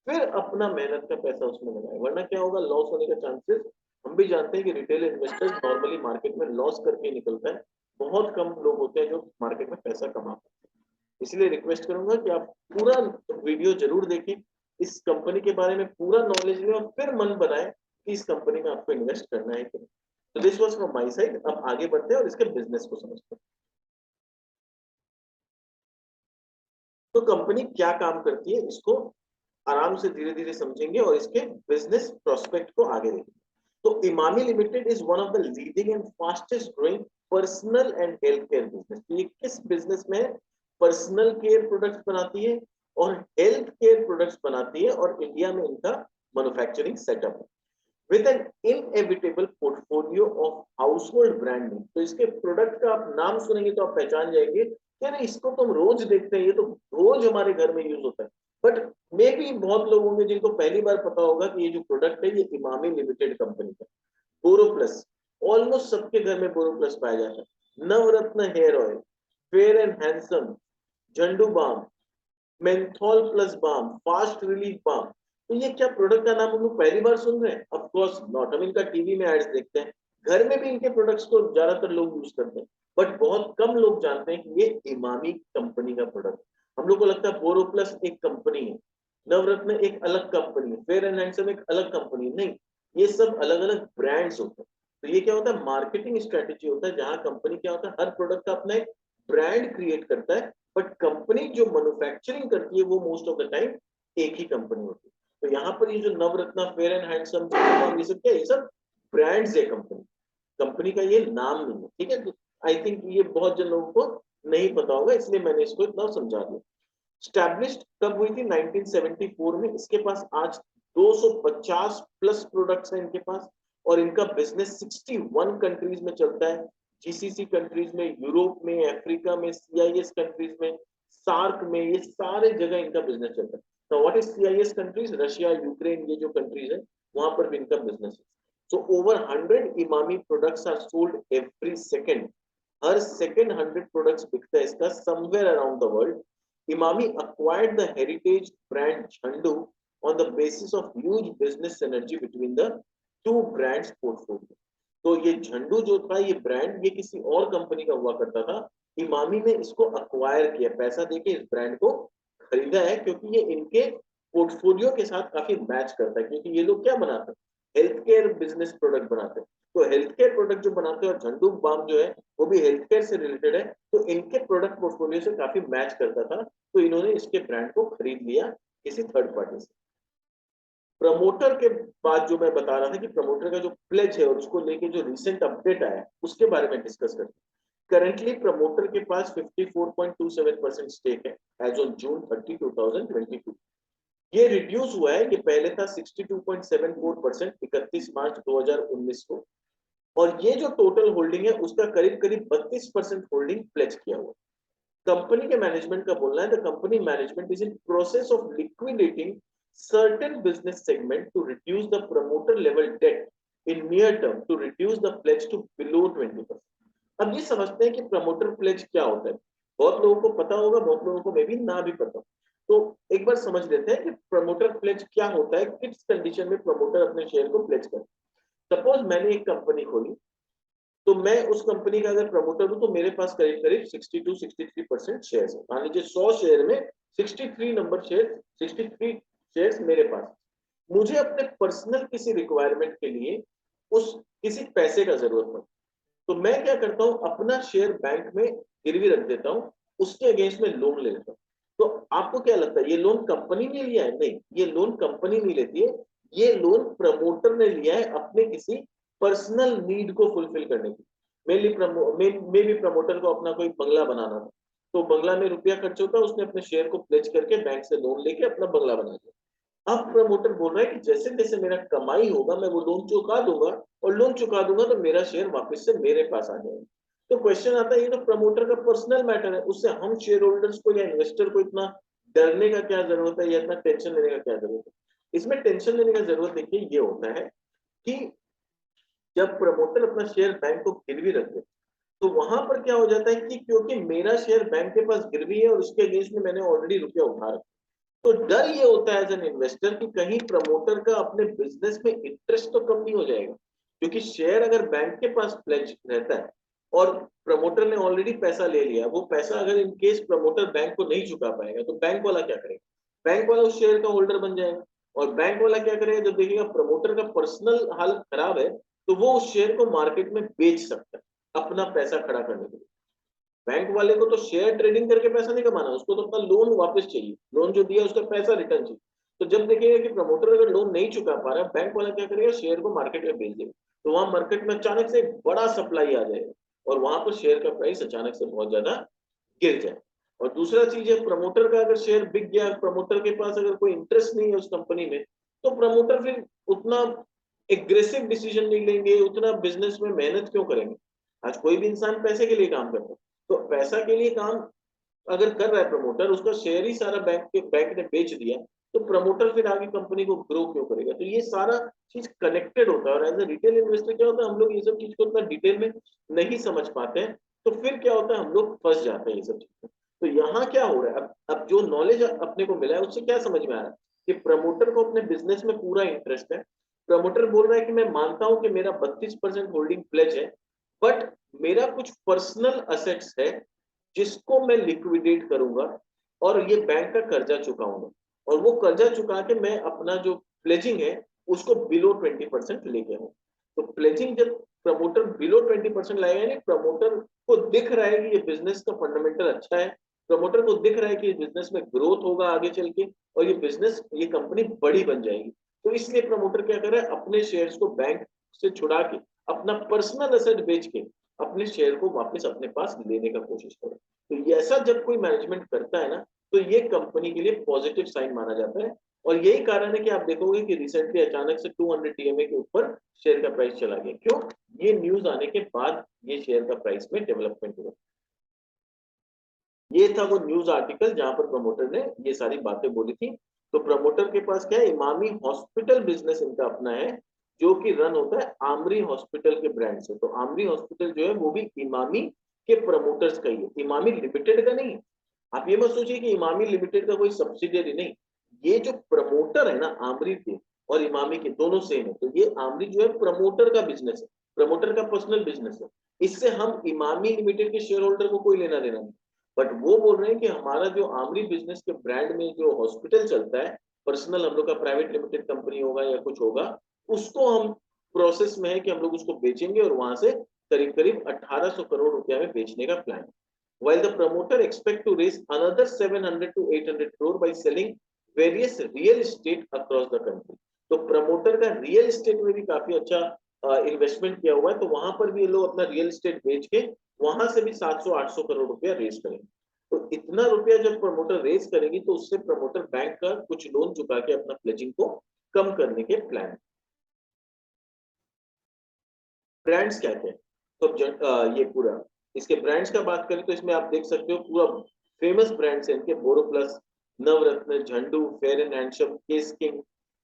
फिर अपना मेहनत का पैसा उसमें लगाए, वरना क्या होगा, लॉस होने का चांसेस। हम भी जानते हैं कि रिटेल इन्वेस्टर्स नॉर्मली मार्केट में लॉस करके ही निकलता है, बहुत कम लोग होते हैं जो मार्केट में पैसा कमा पाते हैं। इसलिए रिक्वेस्ट करूंगा कि आप पूरा वीडियो जरूर देखें, इस कंपनी के बारे में पूरा नॉलेज लें, और फिर मन बनाए कि इस कंपनी में आपको इन्वेस्ट करना है कि नहीं। तो this was from my side. अब आगे बढ़ते हैं और इसके बिजनेस को समझते हैं। तो कंपनी क्या काम करती है, इसको आराम से धीरे धीरे समझेंगे और इसके बिजनेस प्रोस्पेक्ट को आगे देखेंगे। तो Emami limited is one of the leading and fastest growing personal and health care business. तो ये किस बिजनेस में? पर्सनल केयर प्रोडक्ट्स बनाती है और हेल्थ केयर प्रोडक्ट्स बनाती है और इंडिया में इनका मैन्युफैक्चरिंग सेटअप है with N inevitable portfolio of household branding. तो इसके प्रोडक्ट का आप नाम सुनेंगे तो आप पहचान जाएंगे कि अरे इसको तो हम रोज देखते हैं, ये तो रोज हमारे घर में यूज होता है। बट मे भी बहुत लोग होंगे जिनको पहली बार पता होगा कि ये जो प्रोडक्ट है ये इमामी लिमिटेड कंपनी का बोरोप्लस। ऑलमोस्ट सबके घर में बोरोप्लस पाया जाता है। Navratna hair oil, fair and handsome, Zandu balm, menthol plus balm, fast relief balm. तो ये क्या प्रोडक्ट का नाम हम लोग पहली बार सुन रहे हैं? ऑफ कोर्स नॉट, हम इनका टीवी में एड्स देखते हैं, घर में भी इनके प्रोडक्ट्स को ज्यादातर लोग यूज करते हैं, बट बहुत कम लोग जानते हैं कि ये इमामी कंपनी का प्रोडक्ट। हम लोग को लगता है बोरोप्लस एक कंपनी है, नवरत्न एक अलग कंपनी है, फेयर एंड हैंडसम एक अलग कंपनी है। नहीं, ये सब अलग अलग ब्रांड्स होते हैं। तो ये क्या होता है, मार्केटिंग स्ट्रेटेजी होता है, जहां कंपनी क्या होता है हर प्रोडक्ट का अपना एक ब्रांड क्रिएट करता है, बट कंपनी जो मैन्युफैक्चरिंग करती है वो मोस्ट ऑफ द टाइम एक ही कंपनी होती है। तो यहाँ पर ये जो नवरत्न, फेयर एंड हैंडसम, ये सब क्या है, ये सब ब्रांड्स है कंपनी, कंपनी का ये नाम नहीं है। ठीक है, आई थिंक ये बहुत जन लोगों को नहीं पता होगा, इसलिए मैंने इसको इतना समझा दिया। स्टैब्लिश्ड कब हुई थी? 1974 में। इसके पास आज 250 प्लस प्रोडक्ट्स हैं इनके पास, और इनका बिजनेस 61 कंट्रीज में चलता है। जीसीसी कंट्रीज में, यूरोप में, अफ्रीका में, सीआईएस कंट्रीज में, सार्क में, ये सारे जगह इनका बिजनेस चलता है। तो what is CIS countries? Russia, Ukraine, ये जो कंट्रीज है वहां पर भी इनका बिजनेस है। So over 100 Emami products are sold every second. Her second 100 products बिकता है इसका somewhere around the world. Imami acquired the heritage brand Jhandu on the basis of huge business synergy between the two brands portfolio. तो ये झंडू जो था, ये brand, ये किसी और कंपनी का हुआ करता था। इमामी ने इसको अक्वायर किया, पैसा देके इस ब्रांड को खरीदा है, क्योंकि ये इनके पोर्टफोलियो के साथ काफी मैच करता है। क्योंकि ये लोग क्या बनाते हैं, हेल्थ केयर बिजनेस प्रोडक्ट बनाते हैं। तो हेल्थ केयर प्रोडक्ट जो बनाते हैं, और झंडू बाम जो है वो भी हेल्थ केयर से रिलेटेड है, तो इनके प्रोडक्ट पोर्टफोलियो से काफी मैच करता था, तो इन्होंने इसके ब्रांड को खरीद लिया किसी थर्ड पार्टी से। प्रमोटर के बाद जो मैं बता रहा था कि प्रमोटर का जो प्लेज है और उसको लेके जो रिसेंट अपडेट आया उसके बारे में डिस्कस करते हैं। करंटली प्रमोटर के पास 54.27% स्टेक है एज ऑन जून 30, 2022। ये रिड्यूस हुआ है, ये पहले था 62.74% 31 मार्च 2019 को, और ये जो टोटल होल्डिंग है उसका करीब करीब 32% होल्डिंग प्लेज किया हुआ। कंपनी के मैनेजमेंट का बोलना है, the company management is in process of liquidating certain business segment to reduce the promoter level debt in near term to reduce the pledge to below 20%. अब ये समझते हैं कि प्रमोटर प्लेज क्या होता है। बहुत लोगों को पता होगा, बहुत लोगों को मे भी ना भी पता। तो एक बार समझ लेते हैं कि प्रमोटर प्लेज क्या होता है, किस कंडीशन में प्रमोटर अपने शेयर को प्लेज करता है। सपोज मैंने एक कंपनी खोली, तो मैं उस कंपनी का अगर प्रमोटर हूं तो मेरे पास करीब करीब 62-63% शेयर है। मान लीजिए 100 शेयर में 63 नंबर शेयर, 63 शेयर्स मेरे पास। मुझे अपने पर्सनल किसी रिक्वायरमेंट के लिए उस किसी पैसे का जरूरत पड़ता, तो मैं क्या करता हूं, अपना शेयर बैंक में गिरवी रख देता हूं, उसके अगेंस्ट में लोन ले लेता हूं। तो आपको क्या लगता है, ये लोन कंपनी ने लिया है? नहीं, ये लोन कंपनी नहीं लेती है, ये लोन प्रमोटर ने लिया है अपने किसी पर्सनल नीड को फुलफिल करने की। मे भी प्रमोटर को अपना कोई बंगला बनाना था, तो बंगला में रुपया खर्च होता है, उसने अपने शेयर को प्लेज करके बैंक से लोन लेके अपना बंगला बना दिया। अब प्रमोटर बोल रहा है कि जैसे जैसे मेरा कमाई होगा मैं वो लोन चुका दूंगा, और लोन चुका दूंगा तो मेरा शेयर वापस से मेरे पास आ जाएगा। तो क्वेश्चन आता है, ये तो प्रमोटर का पर्सनल मैटर है, उससे हम शेयर होल्डर्स को या इन्वेस्टर को इतना डरने का क्या जरूरत है, या इतना टेंशन लेने का क्या जरूरत है? इसमें टेंशन लेने का जरूरत देखिए ये होता है कि जब प्रमोटर अपना शेयर बैंक को गिरवी रखते, तो वहां पर क्या हो जाता है कि क्योंकि मेरा शेयर बैंक के पास गिरवी है और उसके अगेंस्ट में मैंने ऑलरेडी रुपया उठा रखा, तो डर ये होता है एज एन इन्वेस्टर कि कहीं प्रमोटर का अपने बिजनेस में इंटरेस्ट तो कम नहीं हो जाएगा। क्योंकि शेयर अगर बैंक के पास प्लेज रहता है और प्रमोटर ने ऑलरेडी पैसा ले लिया, वो पैसा अगर इन केस प्रमोटर बैंक को नहीं चुका पाएगा तो बैंक वाला क्या करेगा? बैंक वाला उस शेयर का होल्डर बन जाएगा, और बैंक वाला क्या करेगा, जब देखेगा प्रमोटर का पर्सनल हालत खराब है तो वो उस शेयर को मार्केट में बेच सकता है अपना पैसा खड़ा करने के लिए। बैंक वाले को तो शेयर ट्रेडिंग करके पैसा नहीं कमाना, उसको तो अपना लोन वापस चाहिए, लोन जो दिया उसका पैसा रिटर्न चाहिए। तो जब देखेगा कि प्रमोटर अगर लोन नहीं चुका पा रहा, बैंक वाला क्या करेगा, शेयर को मार्केट में बेच देगा, तो वहां मार्केट में अचानक से एक बड़ा सप्लाई आ जाएगा और वहां पर शेयर का प्राइस अचानक से बहुत ज्यादा गिर जाए। और दूसरा चीज है, प्रमोटर का अगर शेयर बिक गया, प्रमोटर के पास अगर कोई इंटरेस्ट नहीं है उस कंपनी में, तो प्रमोटर फिर उतना एग्रेसिव डिसीजन नहीं लेंगे, उतना बिजनेस में मेहनत क्यों करेंगे। आज कोई भी इंसान पैसे के लिए काम करता है, तो पैसा के लिए काम अगर कर रहा है प्रमोटर, उसका शेयर ही सारा बैंक ने बेच दिया, तो प्रमोटर फिर आगे कंपनी को ग्रो क्यों करेगा। तो ये सारा चीज कनेक्टेड होता है। और एज ए रिटेल इन्वेस्टर क्या होता है, हम लोग ये सब चीज को उतना डिटेल में नहीं समझ पाते हैं, तो फिर क्या होता है, हम लोग फंस जाते हैं ये सब चीजें। तो यहाँ क्या हो रहा है, अब जो नॉलेज अपने को मिला है उससे क्या समझ में आ रहा है कि प्रमोटर को अपने बिजनेस में पूरा इंटरेस्ट है। प्रमोटर बोल रहा है कि मैं मानता हूं कि मेरा 32% होल्डिंग प्लेज है, बट मेरा कुछ पर्सनल असेट्स है जिसको मैं लिक्विडेट करूंगा और ये बैंक का कर्जा चुकाऊंगा, और वो कर्जा चुका के मैं अपना जो प्लेजिंग है उसको बिलो 20% लेके आऊँ। तो प्लेजिंग जब प्रमोटर बिलो 20% लाएगा, यानी प्रमोटर को दिख रहा है कि ये बिजनेस का फंडामेंटल अच्छा है, प्रमोटर को दिख रहा है कि बिजनेस में ग्रोथ होगा आगे चल के, और ये बिजनेस, ये कंपनी बड़ी बन जाएगी। तो इसलिए प्रमोटर क्या कर रहा है, अपने शेयर्स को बैंक से छुड़ा के, अपना पर्सनल एसेट बेच के अपने शेयर को वापस अपने पास लेने का कोशिश करे। तो ये ऐसा जब कोई मैनेजमेंट करता है ना, तो ये कंपनी के लिए पॉजिटिव साइन माना जाता है। और यही कारण है कि आप देखोगे कि रिसेंटली अचानक से 200 डीएमए के ऊपर शेयर का प्राइस चला गया। क्यों? ये न्यूज आने के बाद ये शेयर का प्राइस में डेवलपमेंट हुआ। ये था वो न्यूज आर्टिकल जहां पर प्रमोटर ने ये सारी बातें बोली थी। तो प्रमोटर के पास क्या है, इमामी हॉस्पिटल बिजनेस इनका अपना है, जो कि रन होता है आमरी हॉस्पिटल के ब्रांड से। तो आमरी हॉस्पिटल जो है वो भी इमामी के प्रमोटर्स का ही है, इमामी लिमिटेड का नहीं है। आप ये मत सोचिए कि इमामी लिमिटेड का कोई सब्सिडियरी, नहीं। ये जो प्रमोटर है ना, आमरी के और इमामी के दोनों सेम है। तो ये आमरी जो है प्रमोटर का बिजनेस है, प्रमोटर का पर्सनल बिजनेस है। इससे हम इमामी लिमिटेड के शेयर होल्डर को कोई लेना देना नहीं। बट वो बोल रहे हैं कि हमारा जो आमरी बिजनेस के ब्रांड में जो हॉस्पिटल चलता है, पर्सनल हम लोग का प्राइवेट लिमिटेड कंपनी होगा या कुछ होगा, उसको हम प्रोसेस में है कि हम लोग उसको बेचेंगे, और वहां से करीब करीब 1800 करोड़ रुपया में बेचने का प्लान है। While the promoter expect to raise another 700 to 800 crore by selling various real estate across the country। तो प्रमोटर का रियल एस्टेट में भी काफी अच्छा इन्वेस्टमेंट किया हुआ है, तो वहां पर भी ये लोग अपना रियल एस्टेट बेच के वहां से भी 700-800 करोड़ रुपया रेज करेंगे। तो इतना रुपया जब प्रमोटर रेज करेंगी, तो उससे प्रमोटर बैंक का कुछ लोन चुका के अपना प्लेजिंग को कम करने के प्लान। ब्रांड्स क्या क्या है, तो ये पूरा इसके ब्रांड्स का बात करें तो इसमें आप देख सकते हो पूरा फेमस ब्रांड्स है इनके, Boroplus, Navratna, Zandu, fair and handsome, Kesh King,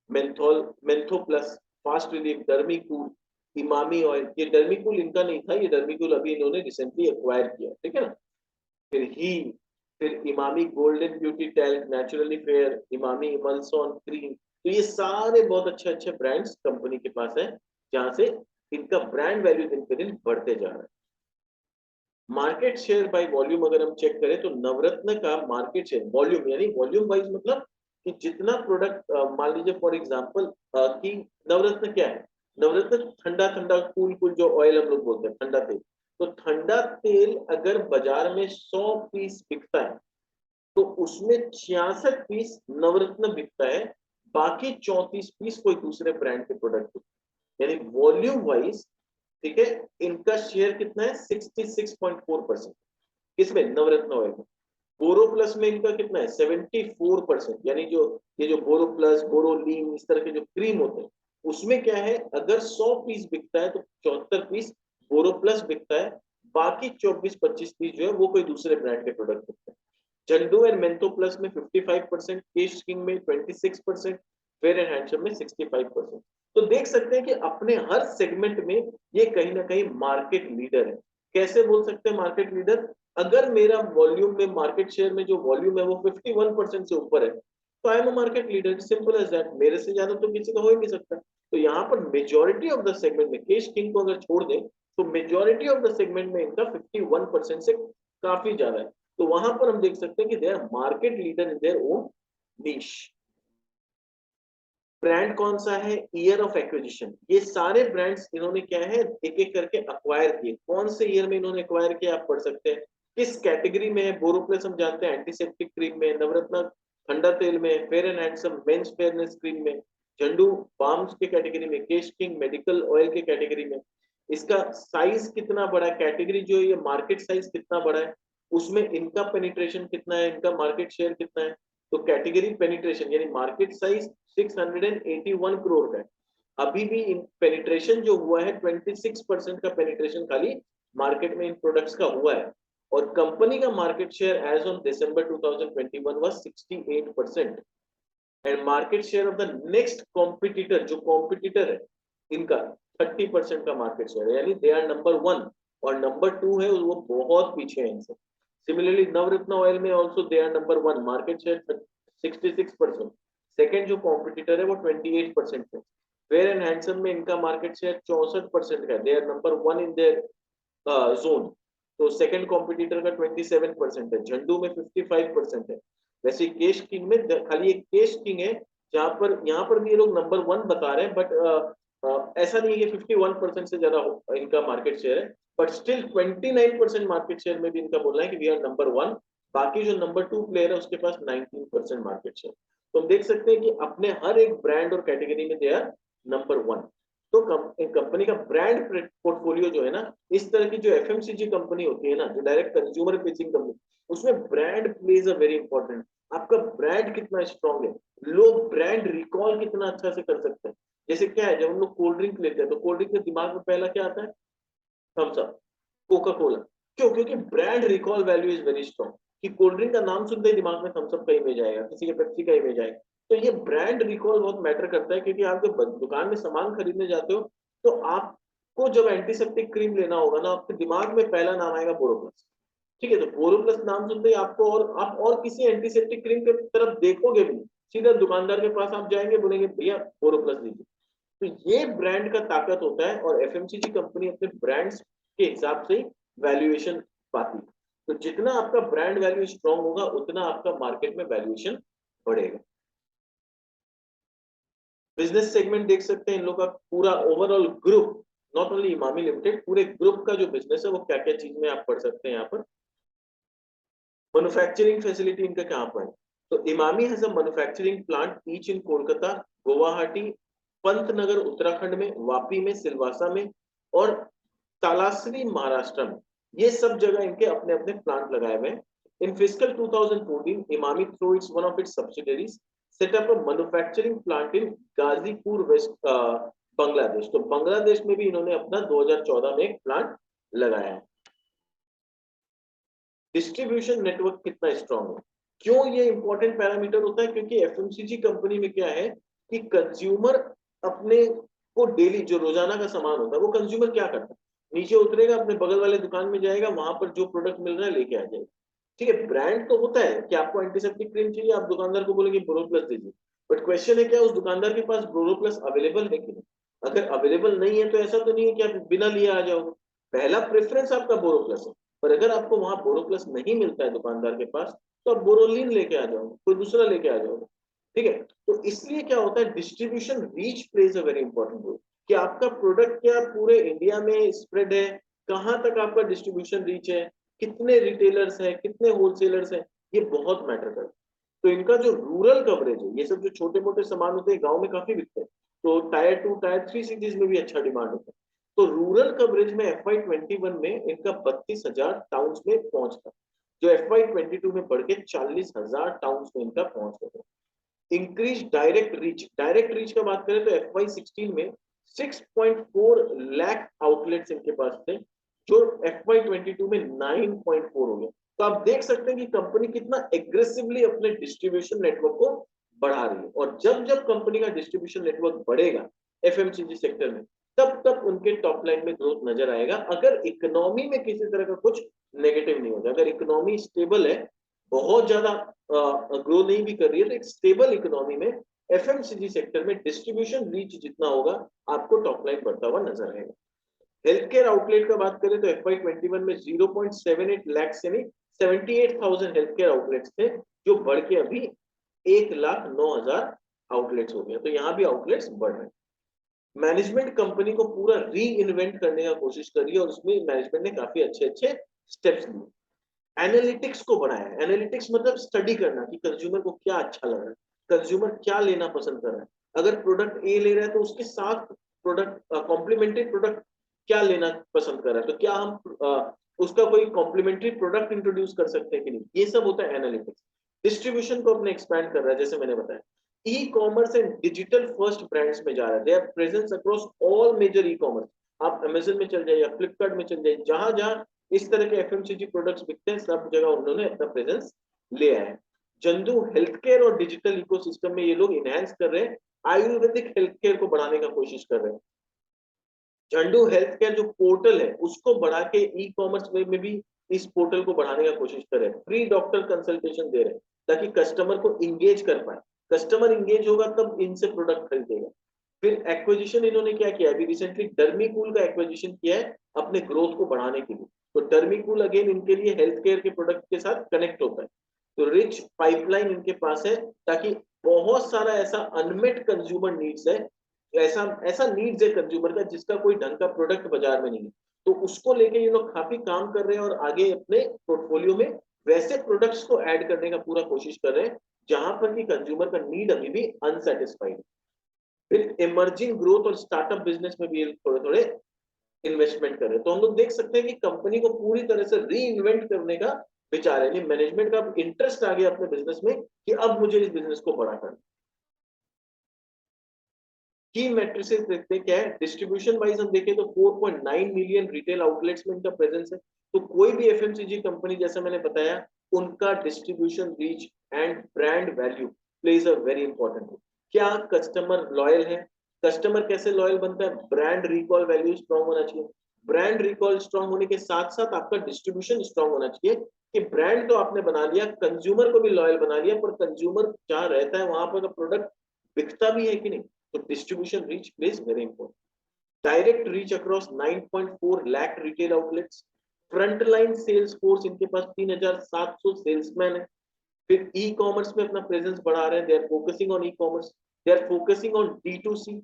menthol, Mentho plus, fast relief, Dermicool, Emami oil. ये डर्मीकूल इनका नहीं था, ये डर्मीकूल अभी इन्होंने रिसेंटली एक्वायर किया, ठीक है ना। फिर ही, फिर Emami golden beauty talc, naturally fair, Emami emulsion cream. तो ये सारे बहुत अच्छे अच्छे ब्रांड्स कंपनी के पास है, जहां से इनका ब्रांड वैल्यू दिन पे दिन बढ़ते जा रहा है। मार्केट शेयर बाय वॉल्यूम अगर हम चेक करें, तो नवरत्न का मार्केट शेयर वॉल्यूम, यानी वॉल्यूम वाइज मतलब कि जितना प्रोडक्ट, मान लीजिए फॉर एग्जांपल कि नवरत्न क्या है, नवरत्न ठंडा ठंडा कूल कूल जो ऑयल हम लोग बोलते हैं, ठंडा तेल। तो ठंडा तेल अगर बाजार में 100 पीस बिकता है, तो उसमें 66 पीस नवरत्न बिकता है, बाकी 34 पीस कोई दूसरे ब्रांड के प्रोडक्ट, यानी वॉल्यूम वाइज, ठीक है। इनका शेयर कितना है, 66.4%। किसमें? नवरत्न ऑयल में। बोरो प्लस में इनका कितना है, 74%। यानी जो ये जो बोरो प्लस, बोरोलीन, इस तरह के जो क्रीम होते हैं, उसमें क्या है, अगर 100 पीस बिकता है तो 74 पीस बोरो प्लस बिकता है, बाकी 24-25 पीस जो है वो कोई दूसरे ब्रांड के प्रोडक्ट बिकते हैं। जंडू एंड मेंथो प्लस में 55%, केश किंग में 26%, फेयर एंड हैंडसम में 65%। तो देख सकते हैं कि अपने हर सेगमेंट में ये कहीं ना कहीं मार्केट लीडर है। कैसे बोल सकते हैं मार्केट लीडर? अगर मेरा वॉल्यूम में, मार्केट शेयर में जो वॉल्यूम है वो 51% से ऊपर है, तो I am a market leader, simple as that. मेरे से ज्यादा तो किसी का हो ही नहीं सकता। तो यहाँ पर मेजोरिटी ऑफ द सेगमेंट में, केश किंग को अगर छोड़ दें, तो मेजोरिटी ऑफ द सेगमेंट में इनका 51% से काफी ज्यादा है। तो वहां पर हम देख सकते हैं कि they are market leader in their own niche. Brand कौन सा है? Year of acquisition. ये सारे ब्रांड्स इन्होंने क्या है, एक एक करके अक्वायर किए। कौन से ईयर में इन्होंने अक्वायर किया, आप पढ़ सकते हैं। किस कैटेगरी में है? बोरोप्लस हम जानते हैं एंटीसेप्टिक क्रीम में, नवरत्न ठंडा तेल में, fair and handsome men's fairness cream में, झंडू बाम्स के कैटेगरी में, केश किंग मेडिकल ऑयल के कैटेगरी में। इसका साइज कितना बड़ा है, कैटेगरी जो है, ये मार्केट साइज कितना बड़ा है, उसमें इनका पेनिट्रेशन कितना है, इनका मार्केट शेयर कितना है। तो कैटेगरी पेनिट्रेशन यानी मार्केट साइज 681 करोड़ का है, अभी भी इन पेनिट्रेशन जो हुआ है 26% का पेनिट्रेशन खाली मार्केट में इन प्रोडक्ट्स का हुआ है। और कंपनी का market share as on December 2021 was 68%। And market share of the next competitor, जो कॉम्पिटिटर है इनका 30% का मार्केट शेयर है, यानी दे आर नंबर 1 और नंबर 2 है वो बहुत पीछे है इनसे। सिमिलरली नवरत्न ऑयल में also they are number 1, market share 66%। Second जो कॉम्पिटिटर है वो 28% है। फेयर एंड हैंडसम में इनका मार्केट शेयर 64% है, they are number 1 in their zone. तो सेकंड कॉम्पिटिटर का 27% है, झंडू में 55% है। वैसे केश किंग में खाली एक केश किंग है जहां पर यहाँ पर भी ये लोग नंबर 1 बता रहे हैं, बट ऐसा नहीं है कि 51% से ज्यादा इनका मार्केट शेयर है, बट स्टिल 29% मार्केट शेयर में भी इनका बोलना है कि वी आर नंबर 1। बाकी जो नंबर 2 प्लेयर है उसके पास 19% मार्केट शेयर। तो हम देख सकते हैं कि अपने हर एक ब्रांड और कैटेगरी में दे आर नंबर 1। तो कंपनी का ब्रांड पोर्टफोलियो जो है ना, इस तरह की जो एफएमसीजी कंपनी होती है ना, जो डायरेक्ट कंज्यूमर फेसिंग कंपनी, उसमें brand pledge a very important. आपका ब्रांड कितना स्ट्रांग है, लोग ब्रांड रिकॉल कितना अच्छा से कर सकते हैं। जैसे क्या है, जब हम लोग कोल्ड ड्रिंक लेते हैं तो कोल्ड ड्रिंक के दिमाग में पहला क्या आता है, थम्स अप, कोका कोला। क्यों? क्योंकि brand recall value is very strong, कि कोल्ड ड्रिंक का नाम सुनते ही दिमाग में थम्स अप का इमेज आएगा, किसी के पेप्सी का इमेज आएगा। तो ये ब्रांड रिकॉल बहुत मैटर करता है, क्योंकि आप जब दुकान में सामान खरीदने जाते हो तो आपको जब एंटीसेप्टिक क्रीम लेना होगा ना, आपके दिमाग में पहला नाम आएगा बोरोप्लस। ठीक है, तो बोरोप्लस नाम सुनते ही आपको, और आप और किसी एंटीसेप्टिक क्रीम के तरफ देखोगे भी नहीं, सीधा दुकानदार के पास आप जाएंगे, बोलेंगे भैया बोरोप्लस लीजिए। तो ये ब्रांड का ताकत होता है, और एफएमसीजी कंपनी अपने ब्रांड्स के हिसाब से वैल्यूएशन पाती है। तो जितना आपका ब्रांड वैल्यू स्ट्रांग होगा उतना आपका मार्केट में वैल्यूएशन बढ़ेगा। बिजनेस सेगमेंट देख सकते हैं इन लोग का पूरा overall group, not only Emami limited, पूरे ग्रुप का जो बिजनेस है वो क्या क्या चीज में आप पढ़ सकते हैं यहाँ पर। मैन्युफैक्चरिंग फैसिलिटी इनका कहाँ पर है, तो Emami has a manufacturing plant each in Kolkata, Guwahati, Pantnagar Uttarakhand में, वापी में, सिलवासा में, और तालासरी महाराष्ट्र में। ये सब जगह इनके अपने अपने प्लांट लगाए हुए हैं। In fiscal 2014 Emami through its one of its subsidiaries set up a manufacturing plant in Gazipur west Bangladesh. तो बांग्लादेश में भी इन्होंने अपना 2014 में एक प्लांट लगाया है। डिस्ट्रीब्यूशन नेटवर्क कितना स्ट्रांग है, क्यों ये इंपॉर्टेंट पैरामीटर होता है, क्योंकि एफएमसीजी कंपनी में क्या है कि कंज्यूमर अपने को डेली जो रोजाना का सामान होता है वो कंज्यूमर क्या करता है, नीचे उतरेगा, अपने बगल वाले दुकान में जाएगा, वहां पर जो प्रोडक्ट मिल रहा है लेके आ जाएगा। ठीक है, ब्रांड तो होता है कि आपको एंटीसेप्टिक क्रीम चाहिए, आप दुकानदार को बोलेंगे बोरोप्लस दीजिए, बट क्वेश्चन है क्या उस दुकानदार के पास बोरोप्लस अवेलेबल है कि नहीं। अगर अवेलेबल नहीं है तो ऐसा तो नहीं है कि आप बिना लिए आ जाओगे, पहला प्रेफरेंस आपका बोरोप्लस है। पर अगर आपको वहां बोरोप्लस नहीं मिलता है दुकानदार के पास, तो आप बोरोलिन लेके आ जाओगे, कोई दूसरा लेके आ जाओगे। ठीक है, तो इसलिए क्या होता है, distribution reach plays a very important role, कि आपका प्रोडक्ट क्या पूरे इंडिया में स्प्रेड है, कहां तक आपका डिस्ट्रीब्यूशन रीच है, कितने रिटेलर्स हैं, कितने होलसेलर्स हैं, ये बहुत मैटर करता है। तो इनका जो रूरल कवरेज है, ये सब जो छोटे मोटे सामान होते हैं गांव में काफी बिकते हैं, तो टायर 2 टायर 3 सिटीज में भी अच्छा डिमांड होता है। तो रूरल कवरेज में FY21 में इनका 32,000 टाउन्स में पहुंच था, जो FY22 में बढ़ के 40,000 टाउन्स में इनका पहुंच गया। इंक्रीज डायरेक्ट रीच का बात करें तो FY16 में 6.4 लाख आउटलेट्स इनके पास थे, जो FY22 में 9.4 हो गया। तो आप देख सकते हैं कि कंपनी कितना एग्रेसिवली अपने डिस्ट्रीब्यूशन नेटवर्क को बढ़ा रही है, और जब जब कंपनी का डिस्ट्रीब्यूशन नेटवर्क बढ़ेगा एफएमसीजी सेक्टर में, तब तब उनके टॉप लाइन में ग्रोथ नजर आएगा, अगर इकोनॉमी में किसी तरह का कुछ नेगेटिव नहीं होगा। अगर इकोनॉमी स्टेबल है, बहुत ज्यादा ग्रो नहीं भी कर रही है, तो एक स्टेबल इकोनॉमी में एफएमसीजी सेक्टर में डिस्ट्रीब्यूशन रीच जितना होगा, आपको टॉप लाइन बढ़ता हुआ नजर आएगा। हेल्थ केयर आउटलेट का बात करें तो FY21 में 0.78 लाख से नहीं 78,000 हेल्थ केयर आउटलेट्स थे, जो बढ़ के अभी 1,09,000 आउटलेट्स हो गए। तो यहाँ भी आउटलेट्स बढ़ रहे हैं। मैनेजमेंट कंपनी को पूरा री इन्वेंट करने का कोशिश करी है, और उसमें मैनेजमेंट ने काफी अच्छे अच्छे स्टेप्स लिए। एनालिटिक्स को बढ़ाया है, एनालिटिक्स मतलब स्टडी करना कि कंज्यूमर को क्या अच्छा लग रहा है, कंज्यूमर क्या लेना पसंद कर रहा है। अगर प्रोडक्ट ए ले रहा है तो उसके साथ प्रोडक्ट कॉम्प्लीमेंट्री प्रोडक्ट क्या लेना पसंद कर रहा है, तो क्या हम उसका कोई कॉम्प्लीमेंट्री प्रोडक्ट इंट्रोड्यूस कर सकते हैं कि नहीं, ये सब होता है एनालिटिक्स। डिस्ट्रीब्यूशन को अपने एक्सपैंड कर रहा है, जैसे मैंने बताया e commerce and digital first brands में जा रहा है। They have presence across all major e commerce. आप अमेजन में चल जाइए या फ्लिपकार्ट में चल जाइए, जहां जहां इस तरह के एफएमसीजी प्रोडक्ट्स बिकते हैं सब जगह उन्होंने अपना प्रेजेंस ले आया है। जंदू हेल्थ केयर और डिजिटल इकोसिस्टम में ये लोग इनहेंस कर रहे हैं, आयुर्वेदिक हेल्थ केयर को बढ़ाने का कोशिश कर रहे हैं। झंडू हेल्थ केयर जो पोर्टल है उसको बढ़ा के ई कॉमर्स में भी इस पोर्टल को बढ़ाने का कोशिश कर रहे हैं। फ्री डॉक्टर कंसल्टेशन दे रहे हैं ताकि कस्टमर को इंगेज कर पाए। कस्टमर इंगेज होगा तब इनसे प्रोडक्ट खरीदेगा। फिर एक्विजिशन इन्होंने क्या किया, अभी रिसेंटली डर्मीकूल का एक्विजिशन किया है अपने ग्रोथ को बढ़ाने के लिए। तो डर्मीकूल अगेन इनके लिए हेल्थ केयर के प्रोडक्ट के साथ कनेक्ट होता है। तो रिच पाइपलाइन इनके पास है ताकि बहुत सारा ऐसा अनमेट कंज्यूमर नीड्स है, ऐसा ऐसा नीड्स है कंज्यूमर का जिसका कोई ढंग का प्रोडक्ट बाजार में नहीं है, तो उसको लेके ये लोग काफी काम कर रहे हैं और आगे अपने पोर्टफोलियो में वैसे प्रोडक्ट्स को ऐड करने का पूरा कोशिश कर रहे हैं जहां पर कि कंज्यूमर का नीड अभी भी अनसेटिस्फाइड है। फिर इमर्जिंग ग्रोथ और स्टार्टअप बिजनेस में भी थोड़े थोड़े इन्वेस्टमेंट कर रहे हैं। तो हम लोग देख सकते हैं कि कंपनी को पूरी तरह से री इन्वेंट करने का विचार है, मैनेजमेंट का इंटरेस्ट आ गया अपने बिजनेस में कि अब मुझे इस बिजनेस को बड़ा करना। की मैट्रिसेस देखते हैं क्या है, डिस्ट्रीब्यूशन वाइज हम देखें तो 4.9 मिलियन रिटेल आउटलेट्स में इनका प्रेजेंस है। तो कोई भी एफएमसीजी कंपनी जैसा मैंने बताया उनका distribution reach and brand value plays a very important role. क्या कस्टमर लॉयल है? कस्टमर कैसे लॉयल बनता है? ब्रांड रिकॉल वैल्यू स्ट्रांग होना चाहिए। ब्रांड रिकॉल स्ट्रांग होने के साथ साथ आपका डिस्ट्रीब्यूशन स्ट्रांग होना चाहिए कि ब्रांड तो आपने बना लिया, कंज्यूमर को भी लॉयल बना लिया, पर कंज्यूमर जहां रहता है वहां पर प्रोडक्ट बिकता भी है कि नहीं। So distribution reach plays very important. Direct reach across 9.4 lakh retail outlets. Frontline sales force इनके पास 3,700 सेल्समैन है। फिर ई कॉमर्स में अपना प्रेजेंस बढ़ा रहे हैं, they are focusing on e commerce, they are focusing on D2C।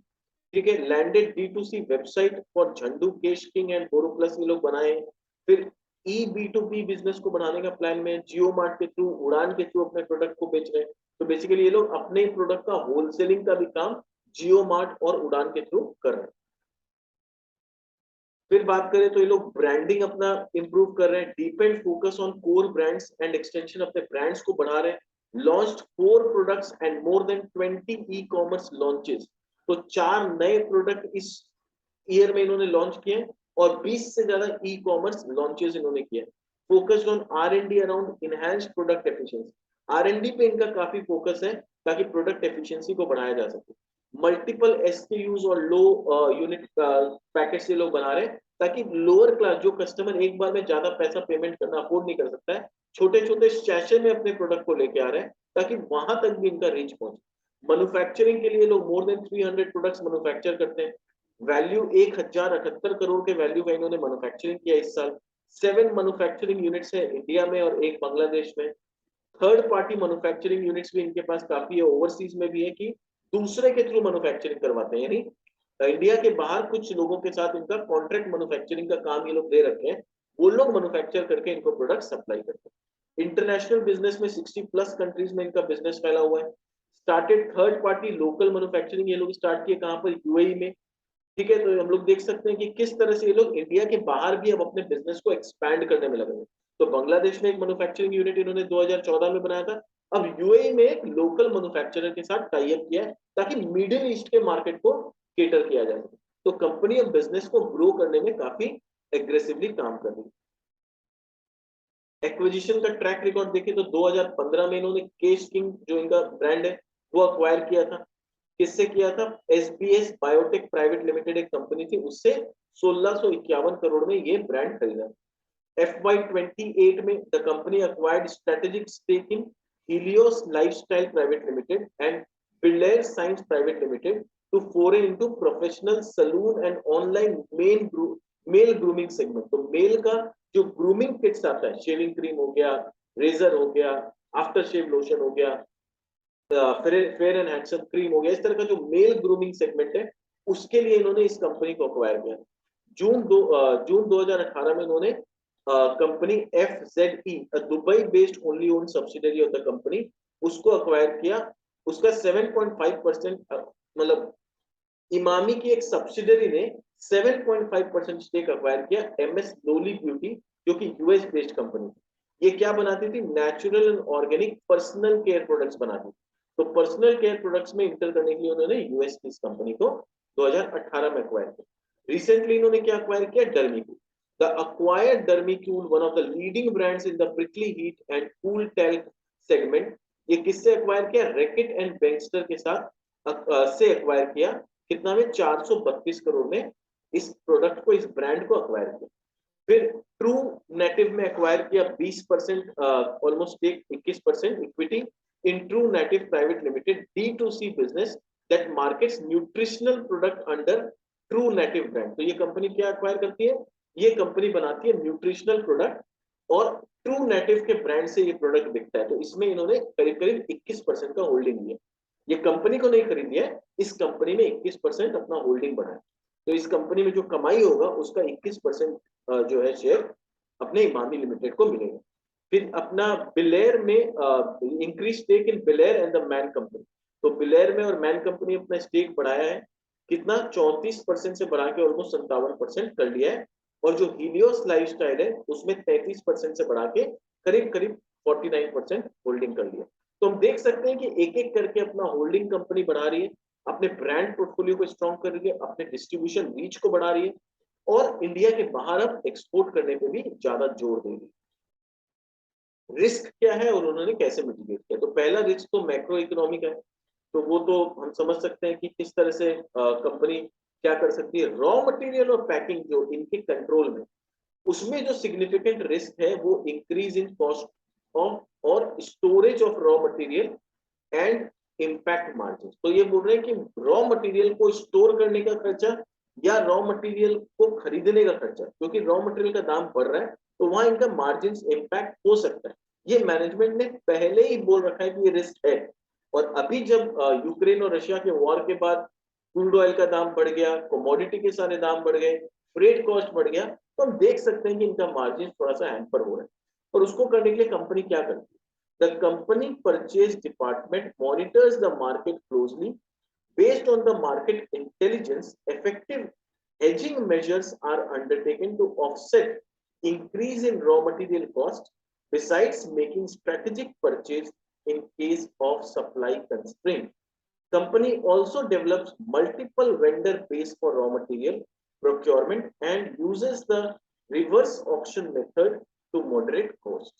ठीक है, landed D2C website for Zandu, Kesh King and Boro plus ये लोग बनाए हैं। फिर ई B2B बिजनेस को बढ़ाने का प्लान में जियो मार्ट के थ्रू, उड़ान के थ्रू अपने प्रोडक्ट को बेच रहे हैं। तो बेसिकली ये लोग अपने प्रोडक्ट का होलसेलिंग का भी काम जियो मार्ट और उड़ान के थ्रू कर रहे हैं। फिर बात करें तो ये लोग ब्रांडिंग अपना इंप्रूव कर रहे हैं, deep and focus on core brands and extension अपने ब्रांड्स को बढ़ा रहे हैं। Launched 4 products and more than 20 e commerce launches. तो 4 नए प्रोडक्ट इस ईयर में इन्होंने लॉन्च किए और 20 से ज्यादा ई कॉमर्स लॉन्चेस इन्होंने किए। Focused on R&D around enhanced product efficiency. R&D पे इनका काफी फोकस है ताकि प्रोडक्ट एफिशिएंसी को बढ़ाया जा सके। मल्टीपल SKUs और लो यूनिट पैकेट्स ये लोग बना रहे हैं ताकि लोअर क्लास जो कस्टमर एक बार में ज्यादा पैसा पेमेंट करना अफोर्ड नहीं कर सकता है, छोटे छोटे सैशे में अपने प्रोडक्ट को लेके आ रहे हैं ताकि वहां तक भी इनका रीच पहुंचे। मैन्युफैक्चरिंग के लिए लोग मोर देन 300 प्रोडक्ट्स मैन्युफैक्चर करते हैं। वैल्यू 1078 करोड़ के वैल्यू का इन्होंने मैन्युफैक्चरिंग किया इस साल। 7 मैन्युफैक्चरिंग यूनिट्स है इंडिया में और एक बांग्लादेश में। थर्ड पार्टी मैन्युफैक्चरिंग यूनिट्स भी इनके पास काफी है, ओवरसीज में भी है कि दूसरे के थ्रू मैन्युफैक्चरिंग करवाते हैं, यानी इंडिया के बाहर कुछ लोगों के साथ इनका कॉन्ट्रैक्ट मैन्युफैक्चरिंग का काम ये लोग दे रखे हैं, वो लोग मैन्युफैक्चर करके इनको प्रोडक्ट सप्लाई करते हैं। इंटरनेशनल बिजनेस में 60 प्लस कंट्रीज में इनका बिजनेस फैला हुआ है। Started third party local manufacturing ये लोग स्टार्ट किए कहां पर, यूएई में। ठीक है, तो हम लोग देख सकते हैं कि किस तरह से ये लोग इंडिया के बाहर भी अब अपने बिजनेस को एक्सपैंड करने में लगे हैं। तो बांग्लादेश में एक मैन्युफैक्चरिंग यूनिट इन्होंने 2014 में बनाया था। अब यूएई में एक लोकल मैन्युफैक्चरर के साथ टाई अप किया है ताकि मिडिल ईस्ट के मार्केट को केटर किया जा सके। तो कंपनी अब बिजनेस को ग्रो करने में काफी एग्रेसिवली काम कर रही है। एक्विजिशन का ट्रैक रिकॉर्ड देखें तो 2015 में इन्होंने केश किंग जो इनका ब्रांड है वो अक्वायर किया था। किससे किया था? SBS बायोटेक प्राइवेट लिमिटेड एक कंपनी थी, उससे 1651 करोड़ में ये ब्रांड खरीदा। FY28 में the company acquired strategic stake in Helios Lifestyle Private Limited and Belair Science Private Limited to foray into professional saloon and online male grooming segment। तो mail का जो ग्रूमिंग किट्स आता है, शेविंग क्रीम हो गया, razor हो गया, after shave lotion हो गया, फेयर एंड हैंडसम क्रीम हो गया, इस तरह का जो मेल ग्रूमिंग सेगमेंट है उसके लिए इन्होंने इस कंपनी को अक्वायर किया। जून 2018 में इन्होंने company FZE Dubai based only own subsidiary of the company उसको अक्वायर किया। उसका 7.5% मतलब इमामी की एक सब्सिडरी ने 7.5% स्टेक अक्वायर किया MS लोली ब्यूटी जो कि यूएस बेस्ड कंपनी थी। ये क्या बनाती थी? Natural and organic personal care products बनाती थी। तो पर्सनल केयर प्रोडक्ट्स में इंटर करने के लिए उन्होंने यूएस की इस कंपनी को 2018 में एक्वायर किया। रिसेंटली इन्होंने क्या एक्वायर किया? Dermicool. The acquired Dermicool, one of the leading brands in the prickly heat and cool talc segment. ये किससे एक्वायर किया? रैकेट एंड बैंक्स्टर के साथ से एक्वायर किया। कितना में? 432 करोड़ में इस प्रोडक्ट को, इस ब्रांड को एक्वायर किया। फिर ट्रू नेटिव में एक्वायर किया 20% almost 21% equity in true native private limited, D2C business that markets nutritional product under true native brand. तो ये कंपनी क्या एक्वायर करती है? ये कंपनी बनाती है न्यूट्रिशनल प्रोडक्ट और ट्रू नेटिव के ब्रांड से ये प्रोडक्ट बिकता है। तो इसमें इन्होंने करीब करीब 21% का होल्डिंग लिया। ये कंपनी को नहीं खरीदी है, इस कंपनी में 21% अपना होल्डिंग बढ़ाया। तो इस कंपनी में जो कमाई होगा उसका 21% जो है शेयर अपने इमामी लिमिटेड को मिलेगा। फिर अपना बिलेर में इंक्रीज स्टेक इन बिलेर एंड द मैन कंपनी। तो बिलेर में और मैन कंपनी अपना स्टेक बढ़ाया है। कितना? 34% से बढ़ा के ऑलमोस्ट 57% कर लिया है। और जो हीलियोस लाइफस्टाइल है उसमें 33% से बढ़ा के करीब करीब 49% होल्डिंग कर लिया। तो हम देख सकते हैं कि एक एक करके अपना होल्डिंग कंपनी बढ़ा रही है, अपने ब्रांड पोर्टफोलियो को स्ट्रॉन्ग कर रही है, अपने डिस्ट्रीब्यूशन रीच को बढ़ा रही है और इंडिया के बाहर अब एक्सपोर्ट करने पे भी ज्यादा जोर दे रही है। रिस्क क्या है और उन्होंने कैसे मिटिगेट किया? तो पहला रिस्क तो मैक्रो इकोनॉमिक है। तो वो तो हम समझ सकते हैं कि किस तरह से कंपनी क्या कर सकती है। रॉ मटेरियल और पैकिंग जो इनके कंट्रोल में, उसमें जो सिग्निफिकेंट रिस्क है वो इंक्रीज इन कॉस्ट ऑफ और storage of raw material and impact margin. तो ये बोल रहे हैं कि रॉ मटेरियल को स्टोर करने का खर्चा या रॉ मटेरियल को खरीदने का खर्चा, क्योंकि रॉ मटेरियल का दाम बढ़ रहा है तो वहां इनका मार्जिन इम्पैक्ट हो सकता है। ये मैनेजमेंट ने पहले ही बोल रखा है कि ये रिस्क है। और अभी जब यूक्रेन और रशिया के वॉर के बाद क्रूड ऑयल का दाम बढ़ गया, कमोडिटी के सारे दाम बढ़ गए, फ्रेट कॉस्ट बढ़ गया, तो हम देख सकते हैं कि इनका मार्जिन थोड़ा सा हैम्पर हो रहा है। और उसको करने के लिए कंपनी क्या करती है? The company purchase department monitors the market closely. Based on the market intelligence, effective hedging measures are undertaken to offset increase in raw material cost, besides making strategic purchase in case of supply constraint. Company also develops multiple vendor base for raw material procurement and uses the reverse auction method to moderate cost.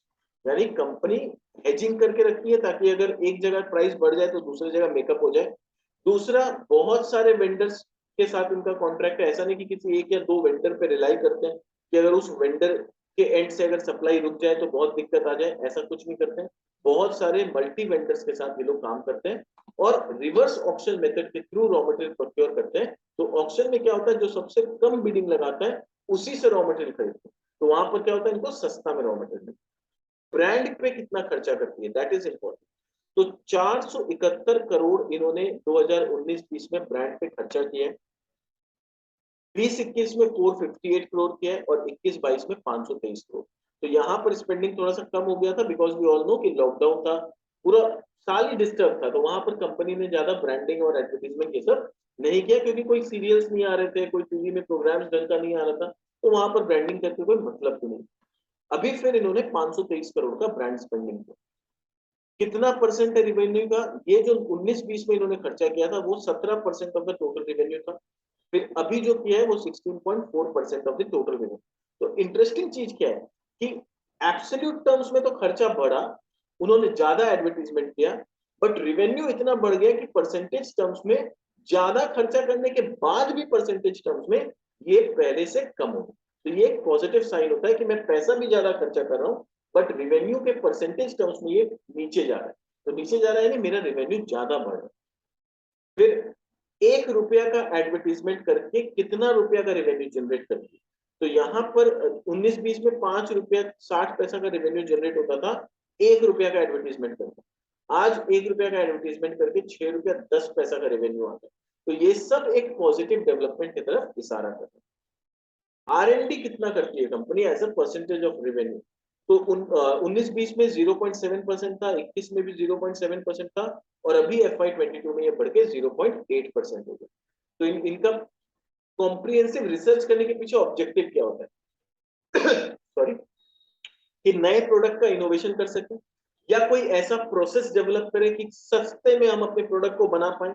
यानी company hedging करके रखी है ताकि अगर एक जगह price बढ़ जाए तो दूसरी जगह मेकअप हो जाए। दूसरा, बहुत सारे वेंडर्स के साथ इनका कॉन्ट्रैक्ट है। ऐसा नहीं कि किसी एक या दो वेंडर पे रिलाई करते हैं कि अगर उस वेंडर के एंड से अगर सप्लाई रुक जाए तो बहुत दिक्कत आ जाए, ऐसा कुछ नहीं करते हैं। बहुत सारे मल्टी वेंडर्स के साथ ये लोग काम करते हैं और रिवर्स ऑक्शन मेथड के थ्रू रॉ मटेरियल प्रोक्योर करते हैं। तो ऑक्शन में क्या होता है? जो सबसे कम बिडिंग लगाता है उसी से रॉ मटेरियल खरीदते हैं। तो वहां पर क्या होता है? इनको सस्ता में रॉ मटेरियल। ब्रांड पे कितना खर्चा करती है, दैट इज इंपॉर्टेंट। तो 471 करोड़ इन्होंने 2019-20 में ब्रांड पे खर्चा किया है। 2021 में 458 करोड़ किया है और 21-22 में 523 करोड़। तो यहाँ पर स्पेंडिंग थोड़ा सा कम हो गया था बिकॉज वी ऑल नो कि लॉकडाउन था, पूरा साल ही डिस्टर्ब था। तो वहां पर कंपनी ने ज्यादा ब्रांडिंग और एडवर्टीजमेंट ये सब नहीं किया क्योंकि कोई सीरियल्स नहीं आ रहे थे, कोई टीवी में प्रोग्राम्स ढंग का नहीं आ रहा था। तो वहां पर ब्रांडिंग करके कोई मतलब भी नहीं। अभी फिर इन्होंने 523 करोड़ का ब्रांड स्पेंडिंग किया। कितना परसेंट है रेवेन्यू का? ये जो 19-20 में इन्होंने खर्चा किया था वो 17% ऑफ द टोटल रेवेन्यू था। फिर अभी जो किया है वो 16.4% ऑफ द टोटल रेवेन्यू। तो इंटरेस्टिंग चीज क्या है कि एब्सोल्यूट टर्म्स में तो खर्चा बढ़ा, उन्होंने ज्यादा एडवर्टीजमेंट किया, बट रेवेन्यू इतना बढ़ गया कि परसेंटेज टर्म्स में ज्यादा खर्चा करने के बाद भी परसेंटेज टर्म्स में ये पहले से कम हो। तो ये एक पॉजिटिव साइन होता है कि मैं पैसा भी ज्यादा खर्चा कर रहा हूँ बट रेवेन्यू के परसेंटेज टर्म्स में ये नीचे जा रहा है। तो नीचे जा रहा है यानी मेरा रेवेन्यू ज्यादा बढ़ रहा है। फिर 1 रुपया का एडवर्टीजमेंट करके कितना रुपया का रेवेन्यू जनरेट करती है? तो यहाँ पर 19-20 में 5 रुपया 60 पैसा का रेवेन्यू जनरेट होता था 1 रुपया का एडवर्टीजमेंट करके। आज 1 रुपया का एडवर्टीजमेंट करके 6 रुपया 10 पैसा का रेवेन्यू आता है। तो ये सब एक पॉजिटिव डेवलपमेंट की तरफ इशारा कर रहा है। R&D कितना करती है company as a percentage of revenue? तो 19-20 में 0.7% था, 21 में भी 0.7% था और अभी FY22 में ये बढ़ के 0.8% हो गया। तो इनका कॉम्प्रिहेंसिव रिसर्च करने के पीछे ऑब्जेक्टिव क्या होता है? सॉरी, कि नए प्रोडक्ट का इनोवेशन कर सके, या कोई ऐसा प्रोसेस डेवलप करे कि सस्ते में हम अपने प्रोडक्ट को बना पाए।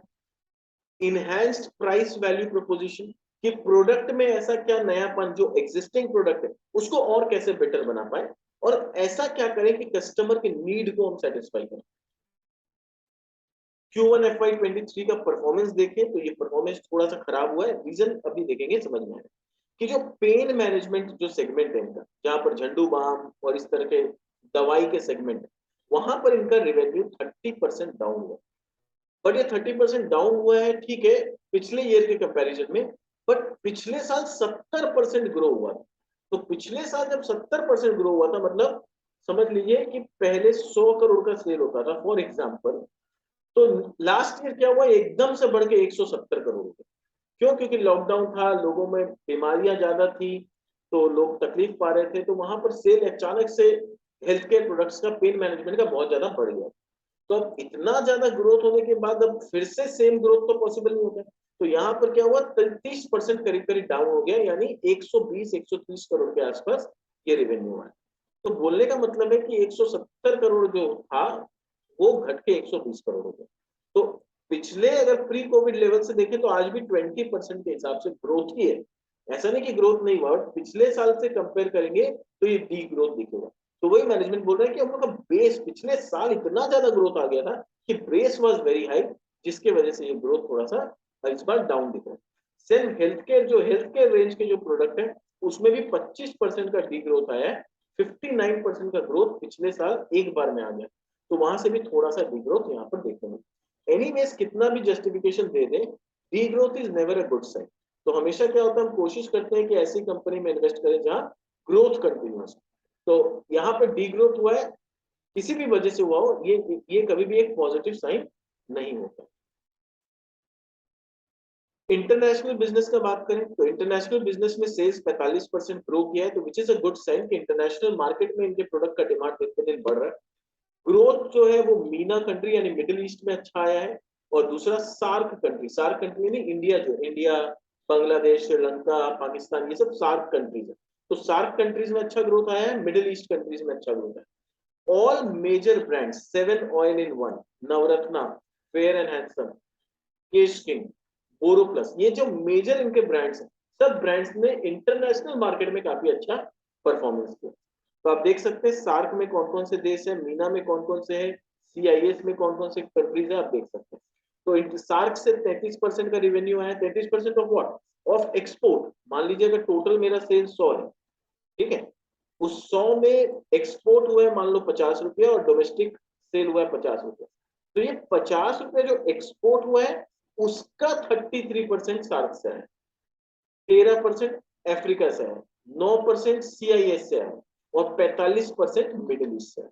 इनहैंस्ड प्राइस वैल्यू प्रोपोजिशन, कि प्रोडक्ट में ऐसा क्या नयापन जो एग्जिस्टिंग प्रोडक्ट है उसको और कैसे बेटर बना पाए, और ऐसा क्या करें कि कस्टमर के नीड को हम सेटिस्फाई करें। Q1 FY23 का परफॉर्मेंस देखें तो ये परफॉर्मेंस थोड़ा सा खराब हुआ है। रीजन अभी देखेंगे, समझ में आएगा कि जो पेन मैनेजमेंट जो सेगमेंट है इनका, जहां पर झंडू बाम और इस तरह के दवाई के सेगमेंट है, वहां पर इनका रेवेन्यू 30% डाउन हुआ। बट ये 30% डाउन हुआ है, ठीक है, पिछले ईयर के कंपैरिजन में, बट पिछले साल 70% ग्रो हुआ था। तो पिछले साल जब 70% ग्रो हुआ था, मतलब समझ लीजिए कि पहले 100 करोड़ का सेल होता था फॉर एग्जाम्पल, तो लास्ट ईयर क्या हुआ, एकदम से बढ़ के 170 करोड़ हो गए। क्यों? क्योंकि लॉकडाउन था, लोगों में बीमारियां ज्यादा थी, तो लोग तकलीफ पा रहे थे, तो वहां पर सेल अचानक से हेल्थ केयर प्रोडक्ट्स का, पेन मैनेजमेंट का बहुत ज्यादा बढ़ गया। तो अब इतना ज्यादा ग्रोथ होने के बाद अब फिर से सेम ग्रोथ तो पॉसिबल नहीं होता। तो यहाँ पर क्या हुआ, 33% करीब करीब डाउन हो गया, यानी 120-130 करोड़ के आसपास ये रेवेन्यू है। तो बोलने का मतलब है कि 170 करोड़ जो था वो घट के 120 करोड़ हो गया। तो पिछले अगर प्री कोविड लेवल से देखें तो आज भी 20% के हिसाब से ग्रोथ ही है। ऐसा नहीं कि ग्रोथ नहीं हुआ, पिछले साल से कंपेयर करेंगे तो ये डी ग्रोथ दिखेगा। तो वही मैनेजमेंट बोल रहा है कि हम लोग का बेस पिछले साल इतना ज्यादा ग्रोथ आ गया था कि बेस वाज वेरी हाई, जिसके वजह से ये ग्रोथ थोड़ा सा इस बार डाउन दिख रहा है। सेम हेल्थ केयर, जो हेल्थ केयर रेंज के जो प्रोडक्ट है उसमें भी 25% का डी ग्रोथ आया है। 59% का ग्रोथ पिछले साल एक बार में आ गया, तो वहां से भी थोड़ा सा डी ग्रोथ यहाँ पर देखने में। एनीवेज कितना भी जस्टिफिकेशन दे दें, degrowth is never a good sign. तो हमेशा क्या होता है, हम कोशिश करते हैं कि ऐसी कंपनी में इन्वेस्ट करें जहां ग्रोथ कंटिन्यूअस। तो यहाँ पे डी ग्रोथ हुआ है, किसी भी वजह से हुआ हो, ये कभी भी एक पॉजिटिव साइन नहीं होता। इंटरनेशनल बिजनेस का बात करें तो इंटरनेशनल बिजनेस में सेल्स 45% ग्रो किया है, तो which is a good sign कि इंटरनेशनल मार्केट में इनके प्रोडक्ट का डिमांड दिन पे दिन बढ़ रहा है। ग्रोथ जो है वो मीना कंट्री यानी मिडिल ईस्ट में अच्छा आया है, और दूसरा सार्क कंट्री नहीं, इंडिया, जो इंडिया, बांग्लादेश, श्रीलंका, पाकिस्तान, ये सब सार्क कंट्रीज है। तो सार्क कंट्रीज में अच्छा ग्रोथ आया है, मिडिल ईस्ट कंट्रीज में अच्छा ग्रोथ है। All major brands, 7 oil in 1, Navratna, fair and handsome, Kesh King, BoroPlus, ये जो मेजर इनके ब्रांड्स हैं, सब ब्रांड्स ने इंटरनेशनल मार्केट में काफी अच्छा परफॉर्मेंस किया। तो आप देख सकते हैं सार्क में कौन कौन से देश है, मीना में कौन कौन से है, CIS में कौन कौन से कंट्रीज है, आप देख सकते हैं। तो सार्क से 33% का रेवेन्यू आया। 33% ऑफ व्हाट? Of export. मान लीजिए अगर टोटल मेरा सेल्स 100 है, ठीक है, उस 100 में एक्सपोर्ट हुआ है मान लो 50 रुपया, और डोमेस्टिक सेल हुआ है 50 रुपया। तो ये 50 रुपये जो एक्सपोर्ट हुआ है उसका 33% सार्क से है, 13% अफ्रीका से है, 9% CIS से है, और 45% मिडिल ईस्ट से है।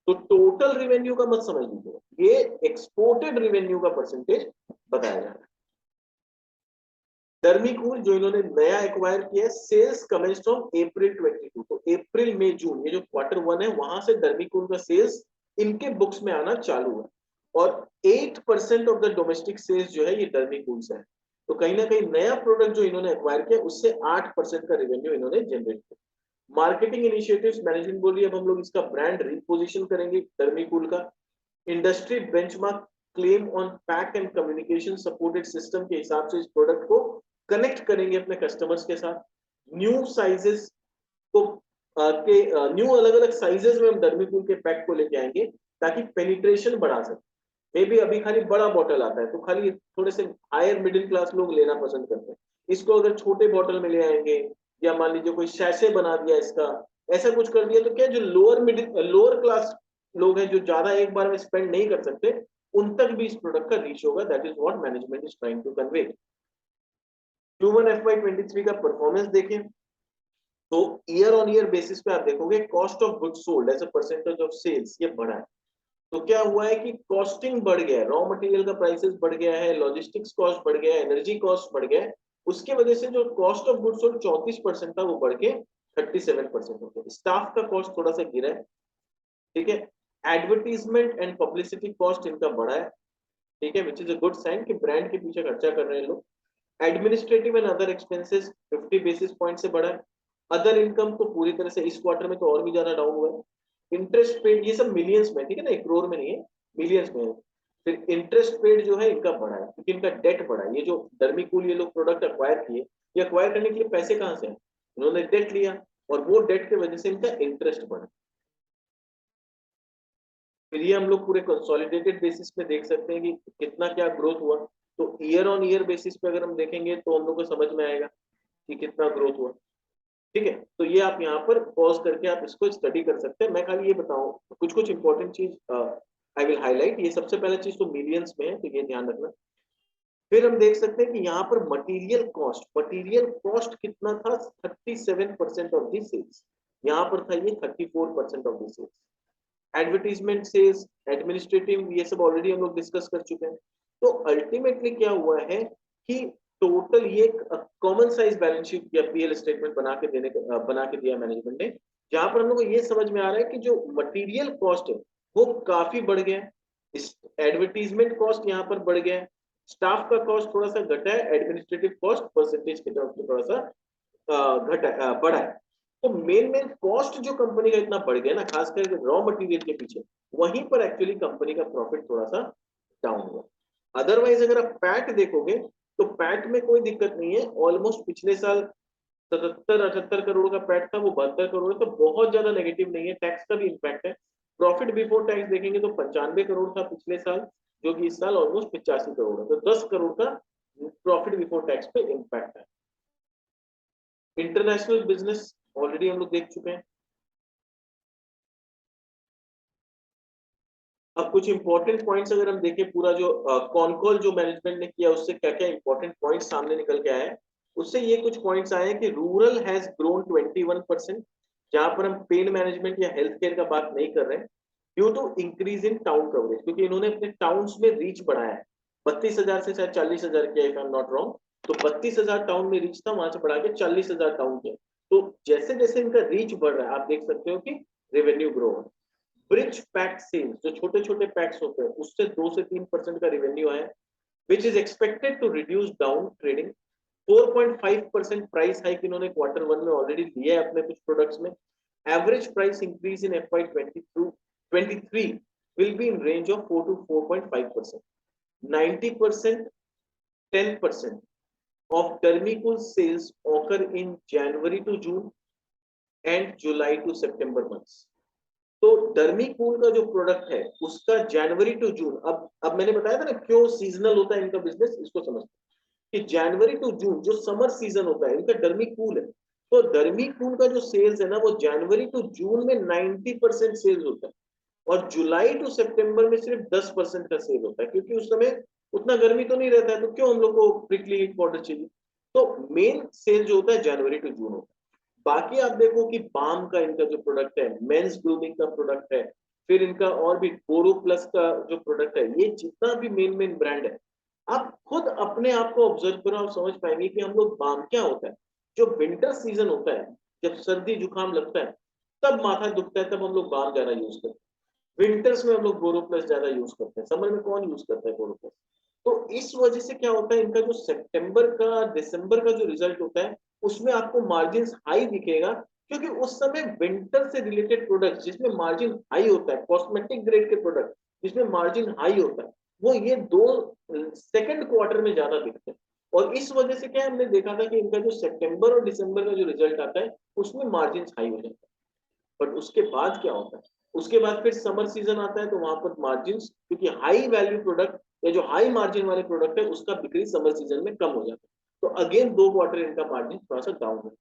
तो टोटल रेवेन्यू का मत समझ लीजिए, ये एक्सपोर्टेड रेवेन्यू का परसेंटेज बताया जा रहा है। डर्मीकूल जो इन्होंने नया एक्वायर किया है, सेल्स कमेंस फ्रॉम अप्रैल 22, तो अप्रैल मई जून ये जो Q1 है वहां से डर्मीकूल का सेल्स इनके बुक्स में आना चालू है, और 8% ऑफ द डोमेस्टिक सेल्स जो है ये डर्मीकूल से है। तो कहीं ना कहीं नया प्रोडक्ट जो इन्होंने एक्वायर किया उससे 8% का रेवेन्यू इन्होंने जनरेट किया। मार्केटिंग इनिशिएटिव्स, मैनेजमेंट बोली अब हम लोग इसका ब्रांड रिपोजिशन करेंगे डर्मीकूल का। Industry benchmark claim on pack and communication supported system के हिसाब से इस प्रोडक्ट को कनेक्ट करेंगे अपने कस्टमर्स के साथ। न्यू साइजेस को न्यू अलग अलग साइजेस में हम डर्मीकूल के पैक को लेके आएंगे ताकि पेनिट्रेशन बढ़ा सके। मे बी अभी खाली बड़ा बॉटल आता है तो खाली थोड़े से हायर मिडिल क्लास लोग लेना पसंद करते हैं, इसको अगर छोटे बॉटल में ले आएंगे, या मान लीजिए कोई शैशे बना दिया इसका, ऐसा कुछ कर दिया, तो क्या जो लोअर क्लास लोग हैं जो ज्यादा एक बार में स्पेंड नहीं कर सकते, उन तक भी इस प्रोडक्ट का रीच होगा। That is what management is trying to convey. Q1 FY23 का परफॉर्मेंस देखें तो ईयर ऑन ईयर बेसिस पे आप देखोगे cost of goods sold as a percentage of sales ये बढ़ा है। तो क्या हुआ है कि कॉस्टिंग बढ़ गया है, रॉ मटेरियल का प्राइसेस बढ़ गया है, लॉजिस्टिक्स कॉस्ट बढ़ गया है, एनर्जी कॉस्ट बढ़ गया है। उसके वजह से जो कॉस्ट ऑफ गुड्स सोल्ड 34% था वो बढ़ के 37% हो गया। स्टाफ का कॉस्ट थोड़ा सा गिरा है, ठीक है। एडवर्टीजमेंट एंड पब्लिसिटी कॉस्ट इनका बढ़ा है, ठीक है, which is a good sign कि ब्रांड के पीछे खर्चा कर रहे हैं लोग। Administrative and other expenses 50 basis point से बढ़ा है, अदर इनकम तो पूरी तरह से इस क्वार्टर में तो और भी ज्यादा डाउन हुआ है। इंटरेस्ट पेड ये सब मिलियंस में, ठीक है ना, 1 करोड़ में नहीं है, मिलियंस में है। फिर इंटरेस्ट पेड जो है इनका बढ़ा है क्योंकि इनका डेट बढ़ा है। ये जो डर्मीकूल ये लोग प्रोडक्ट अक्वायर किए, ये अक्वायर करने के लिए पैसे कहाँ से हैं? इन्होंने डेट लिया और वो डेट की वजह से इनका इंटरेस्ट बढ़ा। फिर ये हम लोग पूरे कंसोलिडेटेड बेसिस पे देख सकते हैं कि कितना क्या ग्रोथ हुआ। तो ईयर ऑन ईयर बेसिस पे अगर हम देखेंगे तो हम लोग को समझ में आएगा कि कितना ग्रोथ हुआ। ठीक है, तो ये आप यहाँ पर पॉज करके आप इसको स्टडी कर सकते हैं। मैं खाली ये बताऊं कुछ कुछ इंपॉर्टेंट चीज आई विल हाईलाइट। ये सबसे पहला चीज तो मिलियंस में है, तो ये ध्यान रखना। फिर हम देख सकते हैं कि यहाँ पर मटेरियल कॉस्ट कितना था? 37% ऑफ दी सेल्स। यहाँ पर था ये 34% of the sales. Advertisement sales, administrative, ये सब ऑलरेडी हम लोग डिस्कस कर चुके हैं। तो अल्टीमेटली क्या हुआ है कि टोटल ये कॉमन साइज बैलेंस शीट या पीएल स्टेटमेंट बना के दिया मैनेजमेंट ने, जहां पर हम लोग को ये समझ में आ रहा है कि जो मटेरियल कॉस्ट है वो काफी बढ़ गया है। एडवर्टीजमेंट कॉस्ट यहाँ पर बढ़ गया है, स्टाफ का कॉस्ट थोड़ा सा घटा है, एडमिनिस्ट्रेटिव कॉस्ट परसेंटेज के तरफ से थोड़ा सा बढ़ा है। तो मेन मेन कॉस्ट जो कंपनी का इतना बढ़ गया ना, खास करके रॉ मटेरियल के पीछे, वहीं पर एक्चुअली कंपनी का प्रॉफिट थोड़ा सा डाउन हुआ। अदरवाइज अगर आप पैट देखोगे तो पैट में कोई दिक्कत नहीं है। ऑलमोस्ट पिछले साल 77-78 करोड़ का पैट था, वो 72 करोड़, तो बहुत ज्यादा नेगेटिव नहीं है। टैक्स का भी इम्पैक्ट है। प्रॉफिट बिफोर टैक्स देखेंगे तो 95 करोड़ था पिछले साल, जो कि इस साल ऑलमोस्ट 85 करोड़ है। तो 10 करोड़ का प्रॉफिट बिफोर टैक्स पे इम्पैक्ट है। इंटरनेशनल बिजनेस ऑलरेडी हम लोग देख चुके हैं। अब कुछ इंपॉर्टेंट पॉइंट्स अगर हम देखें, पूरा जो कॉल जो मैनेजमेंट ने किया उससे क्या क्या इंपॉर्टेंट पॉइंट्स सामने निकल के आए हैं, उससे ये कुछ पॉइंट्स आए हैं कि रूरल हैज ग्रोन 21%, जहां पर हम पेन मैनेजमेंट या हेल्थ केयर का बात नहीं कर रहे हैं, due to increase in town coverage, क्योंकि इन्होंने अपने टाउन्स में रीच बढ़ाया है। 32,000 से शायद 40,000 किया, if I am not wrong. तो 32,000 टाउन में रीच था, वहां से बढ़ा के 40,000 टाउन किया। तो जैसे जैसे इनका रीच बढ़ रहा है आप देख सकते हो कि रेवेन्यू ग्रो हो। ब्रिज पैक सेल्स, जो छोटे छोटे पैक्स होते हैं, उससे 2 से 3% का रेवेन्यू आया, which is expected to reduce down trading. 4.5% price hike इन्होंने Q1 में ऑलरेडी लिया है अपने कुछ प्रोडक्ट्स में। Average price increase in FY23 will be in range of 4 to 4.5%. 90%, 10% of Termicool sales occur in January to June and July to September months. तो डर्मीकूल का जो प्रोडक्ट है उसका जनवरी टू जून, अब मैंने बताया था ना क्यों सीजनल होता है इनका बिजनेस, इसको समझते हैं कि जनवरी टू जून जो समर सीजन होता है इनका डर्मीकूल है। तो डर्मीकूल का जो सेल्स है ना वो जनवरी टू जून में 90% सेल्स होता है, और जुलाई टू सितंबर में सिर्फ 10% का सेल होता है, क्योंकि उस समय उतना गर्मी तो नहीं रहता है, तो क्यों हम लोग को प्रिकली हीट पाउडर चाहिए। तो मेन सेल जो होता है जनवरी टू जून होता है। बाकी आप देखो कि बाम का इनका जो प्रोडक्ट है, मेंस ग्रूमिंग का प्रोडक्ट है, फिर इनका और भी बोरो प्लस का जो प्रोडक्ट है, ये जितना भी मेन मेन ब्रांड है, आप खुद अपने आप को ऑब्जर्व करो, आप समझ पाएंगे कि हम लोग बाम क्या होता है। जो विंटर सीजन होता है, जब सर्दी जुकाम लगता है, तब माथा दुखता है, तब हम लोग बाम ज्यादा यूज करते हैं। विंटर्स में हम लोग बोरो प्लस ज्यादा यूज करते हैं, समर में कौन यूज करता है बोरो प्लस। तो इस वजह से क्या होता है, इनका जो सितंबर का दिसंबर का जो रिजल्ट होता है उसमें आपको मार्जिन हाई दिखेगा, क्योंकि उस समय विंटर से रिलेटेड प्रोडक्ट जिसमें मार्जिन हाई होता है, कॉस्मेटिक ग्रेड के प्रोडक्ट जिसमें मार्जिन हाई होता है, वो ये दो सेकंड क्वार्टर में ज्यादा दिखते हैं। और इस वजह से क्या हमने देखा था कि इनका जो सितंबर और दिसंबर का जो रिजल्ट आता है उसमें मार्जिन हाई हो जाता है। बट उसके बाद क्या होता है, उसके बाद फिर समर सीजन आता है, तो वहां पर मार्जिन, क्योंकि हाई वैल्यू प्रोडक्ट या जो हाई मार्जिन वाले प्रोडक्ट है उसका बिक्री समर सीजन में कम हो जाता है, तो अगेन 2 क्वार्टर इनका मार्जिन थोड़ा सा डाउन होता है।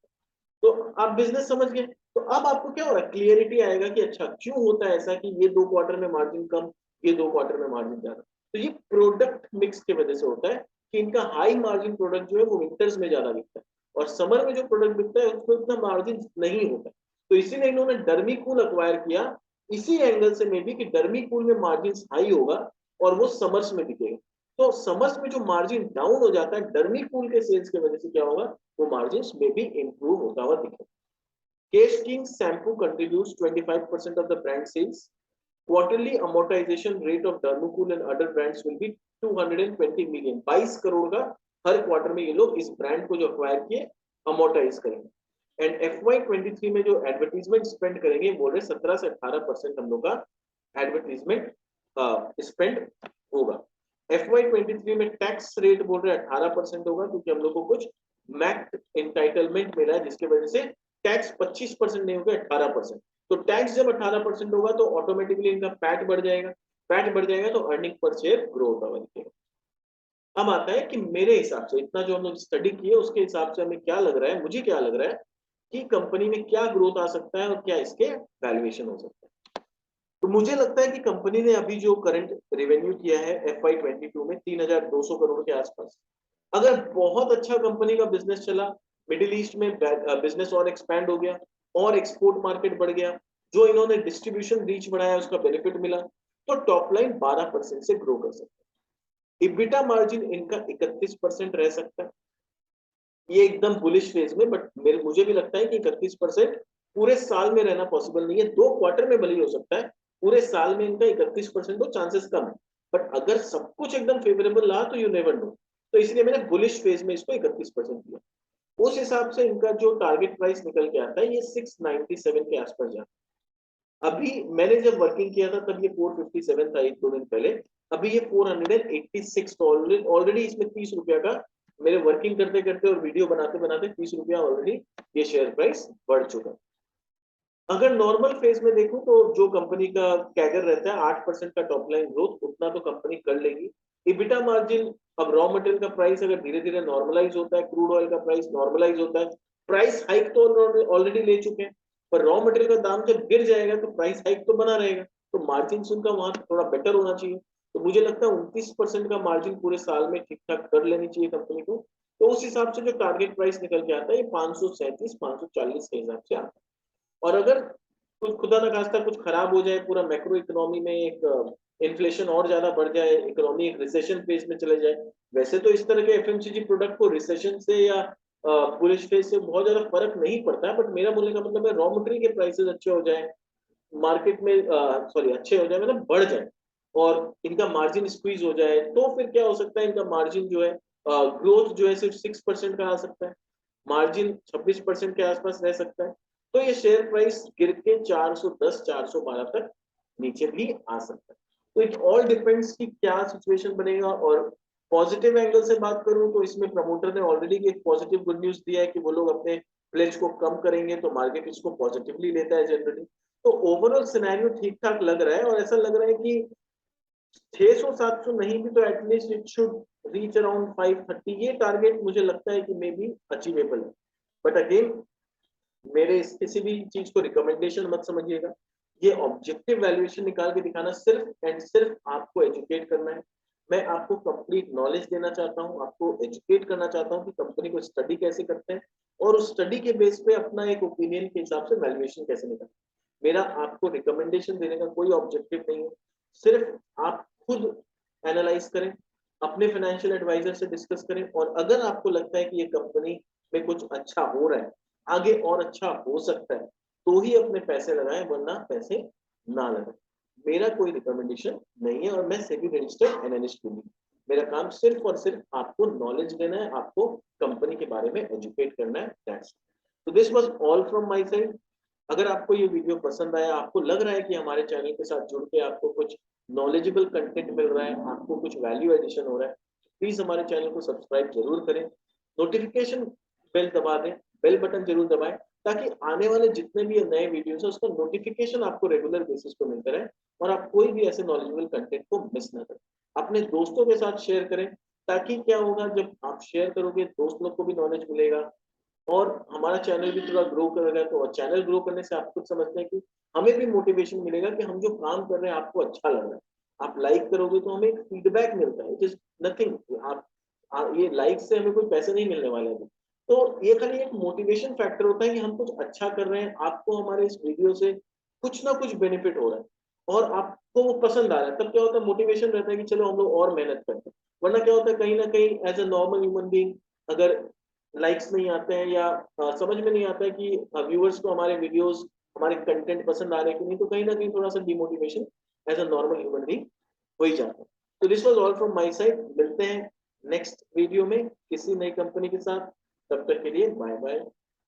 तो आप बिजनेस समझ गए, तो अब आपको क्या हो रहा है, क्लियरिटी आएगा कि अच्छा क्यों होता है ऐसा कि ये 2 क्वार्टर में मार्जिन कम, ये 2 क्वार्टर में मार्जिन ज्यादा। तो ये प्रोडक्ट मिक्स की वजह से होता है कि इनका हाई मार्जिन प्रोडक्ट जो है वो विंटर्स में ज्यादा बिकता है, और समर में जो प्रोडक्ट बिकता है उसमें इतना मार्जिन नहीं होता। तो इसीलिए इन्होंने डर्मीकूल अक्वायर किया, इसी एंगल से में भी कि डर्मीकूल में मार्जिन हाई होगा और वो समर्स में बिकेगा। तो समर्स में जो मार्जिन डाउन हो जाता है डर्मीकूल के सेल्स की वजह से क्या होगा, वो मार्जिन में भी इंप्रूव होता हुआ दिखेगा। Kesh King shampoo contributes 25% of the brand sales. Quarterly amortization rate of Dermocool and other brands will be 220 million. 22 crore का हर क्वार्टर में ये लोग इस ब्रांड को जो अक्वायर किए अमोर्टाइज करेंगे। एंड FY23 में जो एडवर्टीजमेंट स्पेंड करेंगे बोल रहे 17 से 18% हम लोग का एडवर्टीजमेंट स्पेंड होगा। FY23 में टैक्स रेट बोल रहे 18% होगा, क्योंकि हम लोग को कुछ मैक्ट एंटाइटलमेंट मिला है, जिसकी वजह से टैक्स 25% नहीं होगा, 18%। तो टैक्स जब 18% होगा तो ऑटोमेटिकली इनका पैट बढ़ जाएगा, पैट बढ़ जाएगा तो अर्निंग पर शेयर ग्रो होता दिखेगा। अब आता है कि मेरे हिसाब से इतना जो हम लोग स्टडी किए उसके हिसाब से हमें क्या लग रहा है, मुझे क्या लग रहा है कि कंपनी में क्या ग्रोथ आ सकता है और क्या इसके वैल्यूएशन हो सकता है। तो मुझे लगता है कि कंपनी ने अभी जो करंट रेवेन्यू किया है FY22 में 3200 करोड़ के आसपास, अगर बहुत अच्छा कंपनी का बिजनेस चला, मिडिल ईस्ट में बिजनेस और एक्सपैंड हो गया और एक्सपोर्ट मार्केट बढ़ गया, जो इन्होंने डिस्ट्रीब्यूशन रीच बढ़ाया उसका बेनिफिट मिला, तो टॉप लाइन 12% से ग्रो कर सकता है। इबिटा मार्जिन इनका 31% रह सकता है, ये एकदम बुलिश फेज में, बट मुझे भी लगता है कि 31% पूरे साल में रहना पॉसिबल नहीं है, 2 क्वार्टर में भले ही हो सकता है, पूरे साल में इनका 31% तो चांसेस कम है, बट अगर सब कुछ एकदम फेवरेबल रहा तो यू नेवर नो। तो इसलिए मैंने बुलिश फेज में इसको 31% दिया। उस हिसाब से इनका जो टारगेट प्राइस निकल के आता है ये 697 के आसपास जाता है। अभी मैंने जब वर्किंग किया था तब ये 457 था 1-2 दिन पहले, अभी ये 486, तो ऑलरेडी इसमें 30 रुपया का, मेरे वर्किंग करते करते और वीडियो बनाते बनाते 30 रुपया ऑलरेडी ये शेयर प्राइस बढ़ चुका है। अगर नॉर्मल फेज में देखूं तो जो कंपनी का कैगर रहता है 8% का टॉप लाइन ग्रोथ, उतना तो कंपनी कर लेगी। इबिटा मार्जिन, अब रॉ मटेरियल का प्राइस अगर धीरे धीरे नॉर्मलाइज होता है, क्रूड ऑयल का प्राइस नॉर्मलाइज होता है, प्राइस हाइक तो ऑलरेडी ले चुके हैं, पर रॉ मटेरियल का दाम जब गिर जाएगा तो प्राइस हाइक तो बना रहेगा, तो मार्जिन उनका वहां थोड़ा बेटर होना चाहिए। तो मुझे लगता है 29% का मार्जिन पूरे साल में ठीक ठाक कर लेनी चाहिए कंपनी को। तो उस हिसाब से जो टारगेट प्राइस निकल के आता है ये 537-540 के हिसाब से आता है। और अगर कुछ खुदा न खास्ता कुछ खराब हो जाए, पूरा मैक्रो इकोनॉमी में एक इन्फ्लेशन और ज्यादा बढ़ जाए, इकोनॉमी एक रिसेशन फेज में चले जाए, वैसे तो इस तरह के एफएमसीजी प्रोडक्ट को रिसेशन से या बुलिश फेज से बहुत ज्यादा फर्क नहीं पड़ता है, बट मेरा बोलने का मतलब है रॉ मटेरियल के प्राइसेस अच्छे हो जाए, मार्केट में सॉरी अच्छे हो जाए, मतलब बढ़ जाए और इनका मार्जिन स्क्वीज हो जाए, तो फिर क्या हो सकता है, इनका मार्जिन जो है ग्रोथ जो है सिर्फ 6% का आ सकता है, मार्जिन 26% के आसपास रह सकता है। तो ये शेयर प्राइस गिर के 410-412 तक नीचे भी आ सकता है। तो इट ऑल डिपेंड्स कि क्या सिचुएशन बनेगा। और पॉजिटिव एंगल से बात करूं तो इसमें प्रमोटर ने ऑलरेडी एक पॉजिटिव गुड न्यूज दिया है कि वो लोग अपने प्लेज को कम करेंगे, तो मार्केट इसको पॉजिटिवली लेता है जनरली। तो ओवरऑल सिनेरियो ठीक ठाक लग रहा है और ऐसा लग रहा है कि 600-700 नहीं भी तो at least it should reach around 530, ये टारगेट मुझे लगता है कि मे बी अचीवेबल है। बट अगेन मेरे इस किसी भी चीज को रिकमेंडेशन मत समझिएगा, ये ऑब्जेक्टिव वैल्यूएशन निकाल के दिखाना सिर्फ एंड सिर्फ आपको एजुकेट करना है। मैं आपको कंप्लीट नॉलेज देना चाहता हूँ, आपको एजुकेट करना चाहता हूँ कि कंपनी को स्टडी कैसे करते हैं और उस स्टडी के बेस पे अपना एक ओपिनियन के हिसाब से वैल्यूएशन कैसे निकालते हैं। मेरा आपको रिकमेंडेशन देने का कोई ऑब्जेक्टिव नहीं है, सिर्फ आप खुद एनालाइज करें, अपने फाइनेंशियल एडवाइजर से डिस्कस करें, और अगर आपको लगता है कि ये कंपनी में कुछ अच्छा हो रहा है, आगे और अच्छा हो सकता है, तो ही अपने पैसे लगाएं, वरना पैसे ना लगाएं। मेरा कोई रिकमेंडेशन नहीं है और मैं सेबी रजिस्टर्ड एनालिस्ट हूँ। मेरा काम सिर्फ और सिर्फ आपको नॉलेज देना है, आपको कंपनी के बारे में एजुकेट करना है, दैट्स। तो this was all from my side. अगर आपको ये वीडियो पसंद आया, आपको लग रहा है कि हमारे चैनल के साथ जुड़ के आपको कुछ नॉलेजेबल कंटेंट मिल रहा है, आपको कुछ वैल्यू एडिशन हो रहा है, प्लीज हमारे चैनल को सब्सक्राइब जरूर करें, नोटिफिकेशन बेल दबा दें, बेल बटन जरूर दबाएं, ताकि आने वाले जितने भी नए वीडियोस है उसका नोटिफिकेशन आपको रेगुलर बेसिस पे मिलता रहे और आप कोई भी ऐसे नॉलेजेबल कंटेंट को मिस ना करें। अपने दोस्तों के साथ शेयर करें, ताकि क्या होगा, जब आप शेयर करोगे दोस्त लोग को भी नॉलेज मिलेगा और हमारा चैनल भी थोड़ा ग्रो करेगा। तो चैनल ग्रो करने से आप खुद समझते हैं कि हमें भी मोटिवेशन मिलेगा कि हम जो काम कर रहे हैं आपको अच्छा लग रहा है। आप लाइक करोगे तो हमें एक फीडबैक मिलता है, इट इज नथिंग। आप ये लाइक से हमें कोई पैसे नहीं मिलने वाले हैं, तो ये खाली एक मोटिवेशन फैक्टर होता है कि हम कुछ अच्छा कर रहे हैं, आपको हमारे इस वीडियो से कुछ ना कुछ बेनिफिट हो रहा है और आपको वो पसंद आ रहा है, तब क्या होता है, मोटिवेशन रहता है कि चलो हम लोग और मेहनत करते हैं। वरना क्या होता है, कहीं ना कहीं as a normal human being अगर लाइक्स नहीं आते हैं या समझ में नहीं आता है कि व्यूअर्स को हमारे वीडियोस, हमारे कंटेंट पसंद आ रहे हैं कि नहीं, तो कहीं ना कहीं थोड़ा सा demotivation as a normal human being हो ही जाता है। तो this was all from my side, मिलते हैं नेक्स्ट वीडियो में किसी नई कंपनी के साथ, तब तक के लिए बाय बाय।